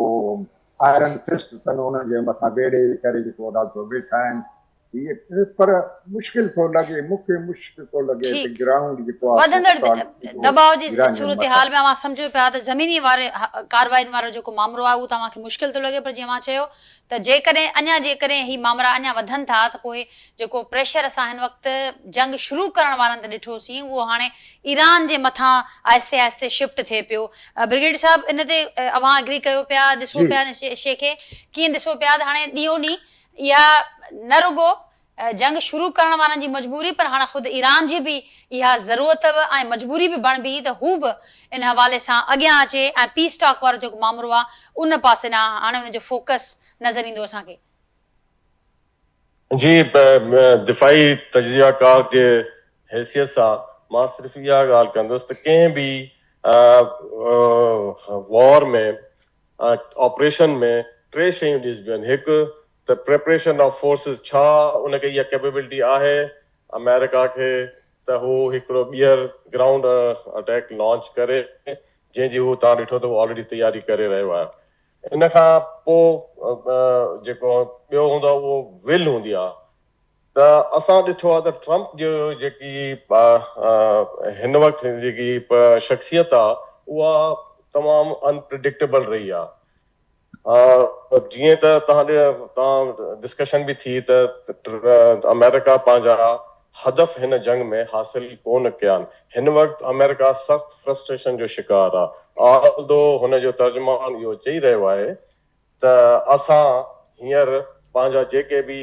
आयरन फिस्ट अथनि उन्हनि जे मथां वेड़े करे जेको आहे सो वेठा आहिनि इहे पर मुश्किल थो लॻे मूंखे मुश्किल थो लॻे त ठीक ग्राउंड जेको आहे वधंदड़ दबाव जी ईरान जे सूरत मथां हाल में मां सम्झो पिया त ज़मीनी वारे कारवाइनि वारो जेको मामिलो आहे उहो तव्हांखे मुश्किल थो लॻे पर जीअं मां चयो त जेकॾहिं ही मामला अञा वधनि था त पोइ जेको प्रेशर असां हिन वक़्तु जंग शुरू करण वारनि ते ॾिठोसीं उहो हाणे ईरान जे मथां आहिस्ते आहिस्ते शिफ्ट थिए पियो ब्रिगेडियर साहब इन ते अवां एग्री कयो पिया ॾिसो पिया शइ खे कीअं ॾिसो पिया त हाणे ॾींहों ॾींहुं इहा न रुगो जंग शुरू करण वारनि जी मजबूरी पर हाणे ख़ुदि ईरान जी बि इहा ज़रूरत ऐं मजबूरी बि बणबी त हू बि इन हवाले सां अॻियां अचे ऐं पीस टॉक वारो जेको मामिलो आहे उन पासे ॾांहुं हाणे हुनजो फोकस नज़र ईंदो असांखे जी दिफ़ाई तजियाकार जे हैसियत सां मां सिर्फ़ु इहा ॻाल्हि कंदुसि त कंहिं बि वॉर में ऑपरेशन में टे शयूं ॾिसबियूं आहिनि हिकु त प्रिपरेशन ऑफ फोर्सिस छा उनखे इहा कैपेबिलिटी आहे अमेरिका खे त हू हिकिड़ो ॿीहर ग्राउंड अटैक लॉन्च करे जंहिंजी हू तव्हां ॾिठो त उहो ऑलरेडी तयारी करे रहियो आहे इन खां पोइ जेको ॿियो हूंदो आहे उहो विल हूंदी आहे त असां ॾिठो आहे त ट्रम्प जो जेकी हिन वक़्तु जेकी शख़्सियत आहे उहा तमामु अनप्रिडिक्टेबल रही आहे जीअं त तव्हां डिस्कशन बि थी त अमेरिका पंहिंजा हदफ़ हिन जंग में हासिल कोन कया आहिनि हिन वक़्तु अमेरिका सख़्तु फ्रस्ट्रेशन जो शिकार आहे ऑल्दो हुनजो तर्जुमान इहो चई रहियो आहे त असां हींअर पंहिंजा जेके बि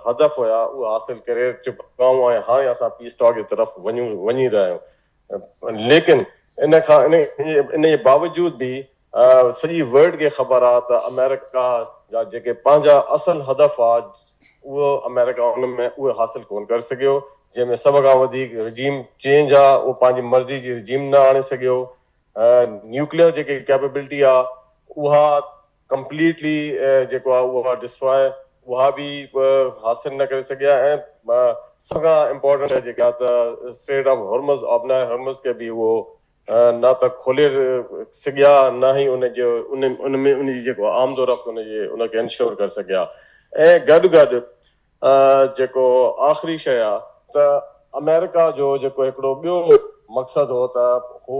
हदफ़ हुया उहे हासिल करे चुका आहियूं ऐं हाणे असां पीस टॉक जी तरफ़ वञी रहिया आहियूं लेकिन इन जे बावजूद बि सॼी वर्ल्ड खे ख़बर आहे त अमेरिका जा जेके पंहिंजा असल हदफ़ आहे उहो अमेरिका उन में उहे हासिल कोन करे सघियो जंहिंमें सभ खां वधीक रिजीम चेंज आहे उहो पंहिंजी मर्ज़ी जी रिजीम न आणे सघियो न्यूक्लियर जेकी कैपेबिलिटी आहे उहा कंप्लीटली जेको आहे उहा डिस्ट्रॉय उहा बि हासिल न करे सघिया ऐं सभ खां इम्पोर्टेंट जेका आहे त स्ट्रेट ऑफ हॉर्मज़ ऑबना हॉर्मज़ खे बि उहो न त खोले सघिया न ई उन में उन जी जेको आमदो रफ़्त उनखे इंश्योर करे सघिया ऐं गॾु गॾु जेको आख़िरी शइ आहे त अमेरिका जो जेको हिकिड़ो ॿियो मक़सदु हो त हू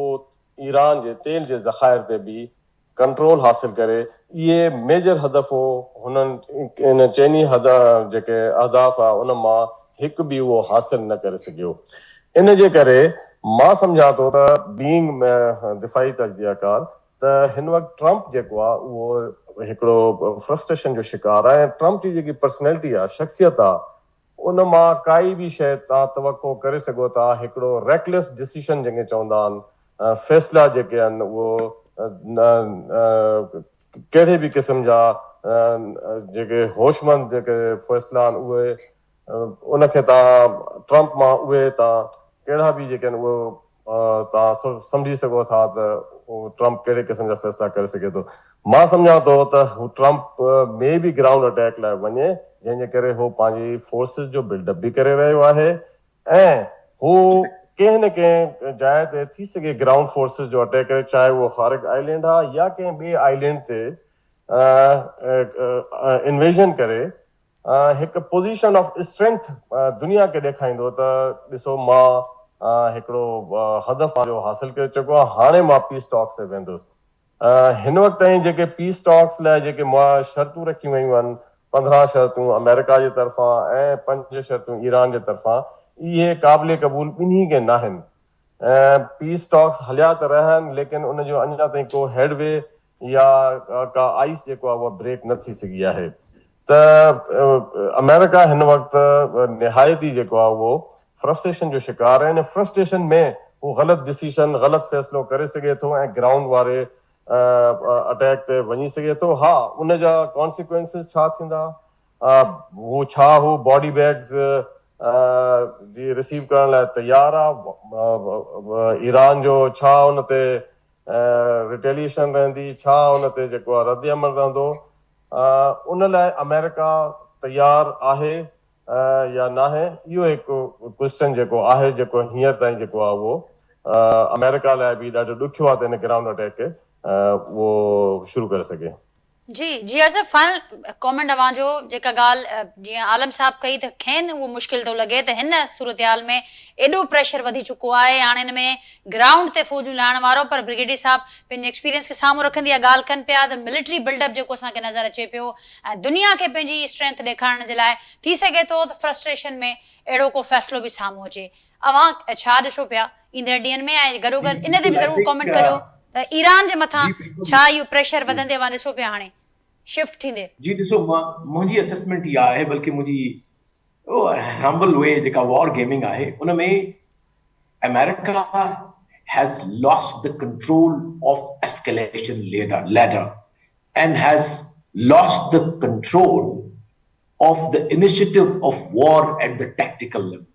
ईरान जे तेल जे ज़ख़ाइर ते बि कंट्रोल हासिल करे इहे मेजर हदफ़ हो हुननि इन चइनी जेके अहदाफ़ आहे उन मां हिकु बि उहो हासिल न करे सघियो इन जे करे मां सम्झां थो त बीइंग दिफ़ाई तजियाकार त हिन वक़्तु ट्रम्प जेको आहे उहो हिकिड़ो फ्रस्ट्रेशन जो शिकार आहे ऐं ट्रम्प जी जेकी पर्सनैलिटी आहे शख़्सियत आहे उन मां काई बि शइ तव्हां तवको करे सघो था हिकिड़ो रेकलेस डिसीशन जंहिंखे चवंदा आहिनि फ़ैसिला जेके आहिनि उहो कहिड़े बि क़िस्म जा जेके होशमंद जेके फ़ैसिला आहिनि उहे उनखे तव्हां ट्रम्प मां उहे तव्हां कहिड़ा बि जेके आहिनि उहे तव्हां सम्झी सघो था त ट्रम्प कहिड़े क़िस्म जा फ़ैसिला करे सघे थो मां सम्झां थो त हू ट्रम्प में बि ग्राउंड अटैक लाइ वञे जंहिंजे करे हू पंहिंजी फोर्सिस जो बिल्डअप बि करे रहियो आहे ऐं हू कंहिं न कंहिं जाइ ते थी सघे ग्राउंड फोर्सिस जो अटैक करे चाहे उहो ख़ारिग आइलैंड आहे या कंहिं ॿिए आइलैंड ते इन्वेजन करे हिकु पोज़ीशन ऑफ स्ट्रेंथ दुनिया खे ॾेखारींदो त ॾिसो मां हिकिड़ो हदफ़ पंहिंजो हासिल करे चुको आहे हाणे मां पीस टॉक्स ते वेंदुसि हिन वक़्त ताईं जेके पीस टॉक्स लाइ जेके मां शर्तूं रखियूं वयूं आहिनि 15 शर्तूं अमेरिका जे तरफ़ां ऐं 5 शर्तूं ईरान जे तरफ़ां इहे क़ाबिल क़बूल ॿिन्ही खे न आहिनि पीस टॉक्स हलिया त रहिया आहिनि लेकिन उनजो अञा ताईं को हेडवे या का आइस जेको आहे उहा ब्रेक न थी सघी आहे त अमेरिका हिन वक़्तु निहायती जेको आहे उहो फ्रस्ट्रेशन जो शिकार आहे ऐं फ्रस्ट्रेशन में हू ग़लति डिसीशन ग़लति फ़ैसिलो करे सघे थो ऐं ग्राउंड वारे अटैक ते वञी सघे थो हा उन जा कॉन्सिक्वेंसिस छा थींदा हू बॉडी बैग्स जी रिसीव करण लाइ तयारु आहे ईरान जो छा उन ते रिटेलिएशन रहंदी छा उन ते जेको आहे रद्द अमल रहंदो उन लाइ अमेरिका तयारु आहे या न आहे, इहो हिकु क्वेश्चन जेको आहे, जेको हींअर ताईं जेको आहे उहो अमेरिका लाइ बि ॾाढो ॾुखियो आहे त हिन ग्राउंड अटैक खे उहो शुरू करे सघे। जी जी यार साहब, फाइनल कमेंट अवांजो जेका ॻाल्हि जीअं आलम साहब कई त खेनि उहो मुश्किल थो लॻे त हिन सूरत-हाल में एॾो प्रेशर वधी चुको आहे, हाणे हिन में ग्राउंड ते फ़ौजूं लाहिण वारो, पर ब्रिगेडियर साहब पंहिंजे एक्सपीरियंस खे साम्हूं रखंदी इहा ॻाल्हि कनि पिया त मिलिट्री बिल्डअप जेको असांखे नज़र अचे पियो ऐं दुनिया खे पंहिंजी स्ट्रेंथ ॾेखारण जे लाइ थी सघे थो त फ्रस्ट्रेशन में अहिड़ो को फ़ैसिलो बि साम्हूं अचे। अवां छा ॾिसो पिया ईंदड़ ॾींहंनि में, ऐं गॾोगॾु इन ते बि ज़रूरु कमेंट करियो त ईरान जे मथां छा इहो प्रेशर वधंदे अवां ॾिसो पिया हाणे शिफ्ट थींदे? जी ॾिसो, मुंहिंजी असेसमेंट इहा आहे, बल्कि मुंहिंजी हम्बल वे जेका वॉर गेमिंग आहे उन में America has lost the control of escalation ladder and has lost the control of the initiative of war at the tactical level.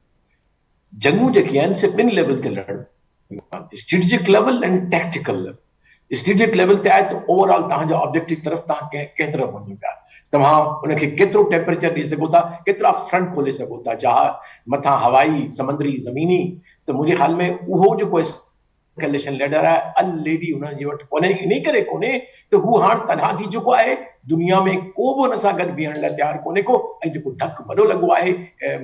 Jangu जेकी आहिनि से ॿिनि लेवल ते लड़नि, strategic level and tactical level. Strategic level ते आहे त ओवरऑल तव्हांजा ऑब्जेक्टिव तरफ़ तव्हां कंहिं तरफ़ वञो पिया, तव्हां उनखे केतिरो टेम्परेचर ॾेई सघो था, केतिरा फ्रंट खोले सघो था, जहाज मथां हवाई, समुंद्री, ज़मीनी। त मुंहिंजे ख़्याल में उहो जेको एस्केलेशन लेडर आहे ऑलरेडी हुन जे वटि कोन्हे, इन करे कोन्हे त हू हाणे तनहा थी चुको आहे, दुनिया में को बि हुन सां गॾु बीहण लाइ तयारु कोन्हे को, ऐं जेको धक वॾो लॻो आहे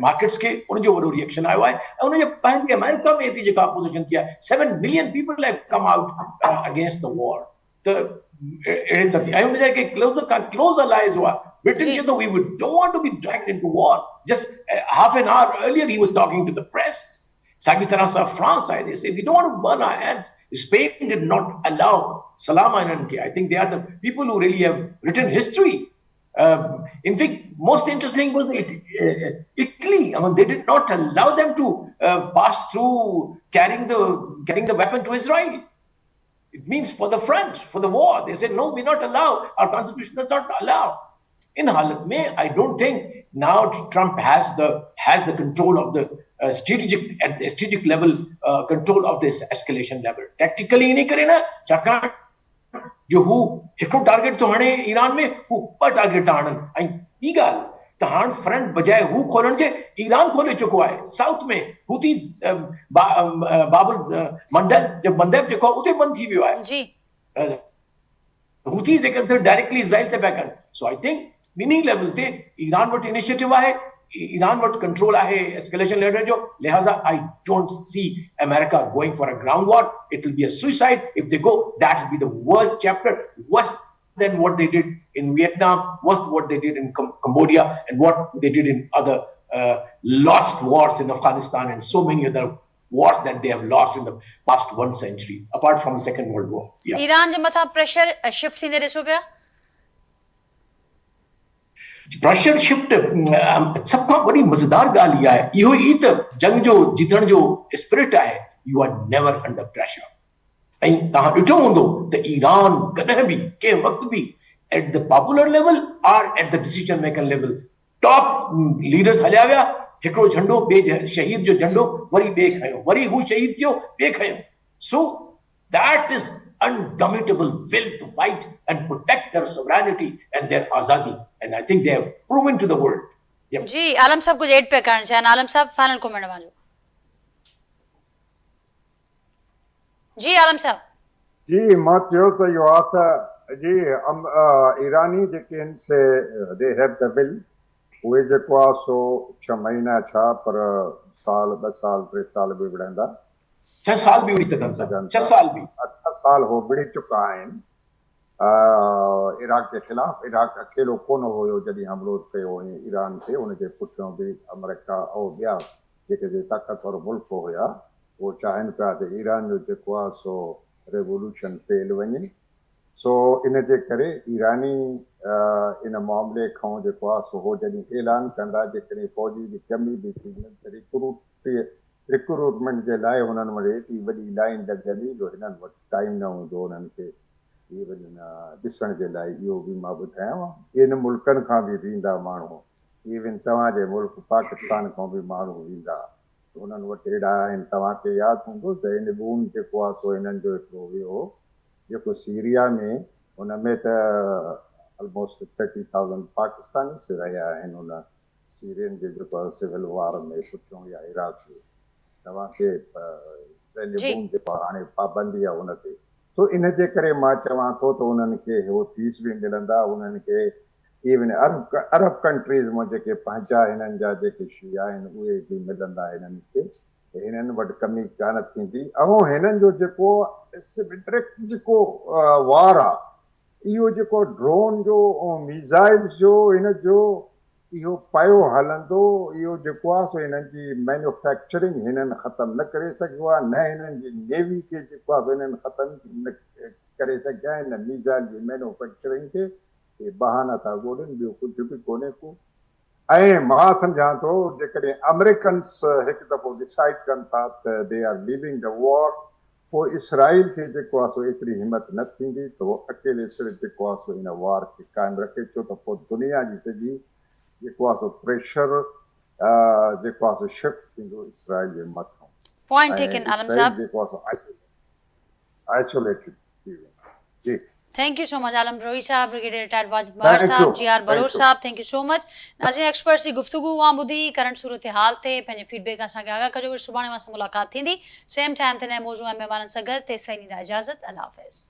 मार्केट्स खे, उनजो वॾो रिएक्शन आयो आहे। ऐं उनजे पंहिंजे अमेरिका में एतिरी जेका अपोजिशन थी आहे, 7 million people have come out against the war. त अहिड़े तरह ऐं उन जेके क्लोज अलाइज़ हुआ, ब्रिटेन चए थो we don't want to be dragged into war. Just half an hour earlier he was talking to the press. साॻी तरह सां फ्रांस आहे, they say we don't want to burn our hands. Spain did not allow Salam Ainanke. I think they are the people who really have written history. In fact, most interesting was Italy. I mean, they did not allow them to pass through carrying the weapon to Israel. It means for the front, for the war. They said, no, we're not allowed. Our constitution does not allow. In halat mein, I don't think now Trump has the control of the strategic level, control of this escalation level. Tactically नहीं करे ना, छाकाणि जो हू हिकिड़ो target तो हाणे Iran में हू ॿ टारगेट था आणनि, ऐं ॿी ॻाल्हि त हाणे फ्रंट बजाए हू खोलण जे ईरान खोले चुको आहे। साउथ में हुतीज़ बाबुल मंदब जेको उते बंदि थी वियो आहे जी। हुतीज़ जेके डायरेक्टली इज़राइल ते पिया कनि। सो आई थिंक ॿिन्ही लेवल ते ईरान वटि इनिशिएटिव आहे, ईरान वटि कंट्रोल आहे एस्केलेशन लेडर जो, लिहाज़ा I don't see America going for a ground war. It will be a suicide if they go, that will be the worst chapter, worst than what they did in Vietnam, worst what they did in Cambodia, and what they did in other lost wars in Afghanistan and so many other wars that they have lost in the past 1 century, apart from the Second World War. Yeah. Iran जे मथां pressure shift थींदे ॾिसो पिया? Pressure shift सब खां वॾी मज़ेदार ॻाल्हि इहा आहे, इहो ई त जंग जो जीतण जो स्पिरिट आहे, you are never under pressure. ऐं तव्हां ॾिठो हूंदो त ईरान कॾहिं बि कंहिं वक़्तु बि एट द पॉपुलर लेवल और at the decision maker level top leaders हलिया विया, हिकिड़ो झंडो ॿिए शहीद जो झंडो वरी ॿिए खयो, वरी हू शहीद थियो ॿिए खयो। So that is undomitable will to fight and protect their sovereignty and their azadi, and I think they have proven to the world. Yep. जी आलम साहब कुछ ऐड पे करण चाहिए। आलम साहब फाइनल कमेंट वालो। जी आलम साहब। जी मां चयो त इहो आहे त जी ईरानी जेके आहिनि से दे हैव द विल, उहे जेको आहे सो 6 महीना छा पर साल 2 साल 3 साल बि विढ़ंदा, 6 साल भी विढ़ी सघनि, 6 साल भी 8 साल हो विढ़ी चुका आहिनि इराक जे ख़िलाफ़। इराक अकेलो कोन हुयो जॾहिं हमलो कयो ईरान ते, उनजे पुठियां बि अमेरिका ऐं ॿिया जेके ताक़तवर मुल्क हुया, उहो चाहिनि पिया त ईरान जो जेको आहे सो रेवोल्यूशन फेल वञे। सो इन जे करे ईरानी इन मामले खां जेको आहे सो हो जॾहिं ऐलान कंदा, जेकॾहिं फ़ौजी जी कमी बि थी त रिक्रूटमेंट जे लाइ हुननि वटि एतिरी वॾी लाइन लॻंदी जो हिननि वटि टाइम न हूंदो उन्हनि खे इहे वञनि ॾिसण जे लाइ। इहो बि मां ॿुधायांव, इन मुल्कनि खां बि वेंदा माण्हू, इवन तव्हांजे मुल्क पाकिस्तान खां बि माण्हू वेंदा, हुननि वटि अहिड़ा आहिनि। तव्हांखे यादि हूंदो त इन बूम जेको आहे सो हिननि जो हिकिड़ो हुयो जेको सीरिया में, हुन में त ऑलमोस्ट 30,000 पाकिस्तानीस रहिया आहिनि हुन सीरियन जे जेको आहे सिविल वार में पुछूं या इराक में तव्हांखे तैलीबून जेको आहे हाणे पाबंदी आहे हुन ते सो इन जे करे मां चवां थो त उन्हनि खे उहो फीस बि मिलंदा उन्हनि खे इवन अरब कंट्रीज़ मां जेके पंहिंजा हिननि जा जेके शिया आहिनि उहे बि मिलंदा हिननि खे हिननि वटि कमी कान थींदी ऐं हिननि जो जेको डायरेक्ट जेको वार आहे इहो जेको ड्रोन जो ऐं मिज़ाइल्स जो हिन जो इहो पियो हलंदो इहो जेको आहे सो हिननि जी मैन्युफैक्चरिंग हिननि ख़तमु न करे सघियो आहे न हिननि जी नेवी खे जेको आहे सो हिननि ख़तमु न करे सघिया आहिनि न मिज़ाइल जी मैन्युफैक्चरिंग खे इहे बहाना था ॻोल्हनि ॿियो कुझु बि कोन्हे को ऐं मां सम्झां थो जेकॾहिं अमेरिकन्स हिकु दफ़ो डिसाइड कनि था त they are leaving the war पोइ इसराइल खे जेको आहे सो एतिरी हिमत न थींदी त उहो अकेले सिर्फ़ु जेको आहे सो हिन वॉर खे क़ाइमु रखे छो त पोइ दुनिया जी सॼी जेको आहे सो प्रेशर जेको आहे सो शिफ्ट थींदो इसराइल जे मथां पॉइंट टेकन आलम इसराइल साहब जेको आहे सो आइसोलेटेड थी वेंदो जी thank you so much Alam Rohi साहब brigadier retired Wajid Bahar Thank साहब you. G R Baloch Thank you. साहब थैंक यू सो मच नाज़रीन एक्सपर्ट जी गुफ्तगू वहाँ ॿुधी करंट सूरत हाल ते पंहिंजे फीडबैक असांखे आगाह कजो सुभाणे मां सां मुलाक़ात थींदी सेम टाइम ते नए मौज़ू ऐं महिमाननि सां गॾु तेसिताईं ॾींदा इजाज़त अल्लाह हाफ़िज़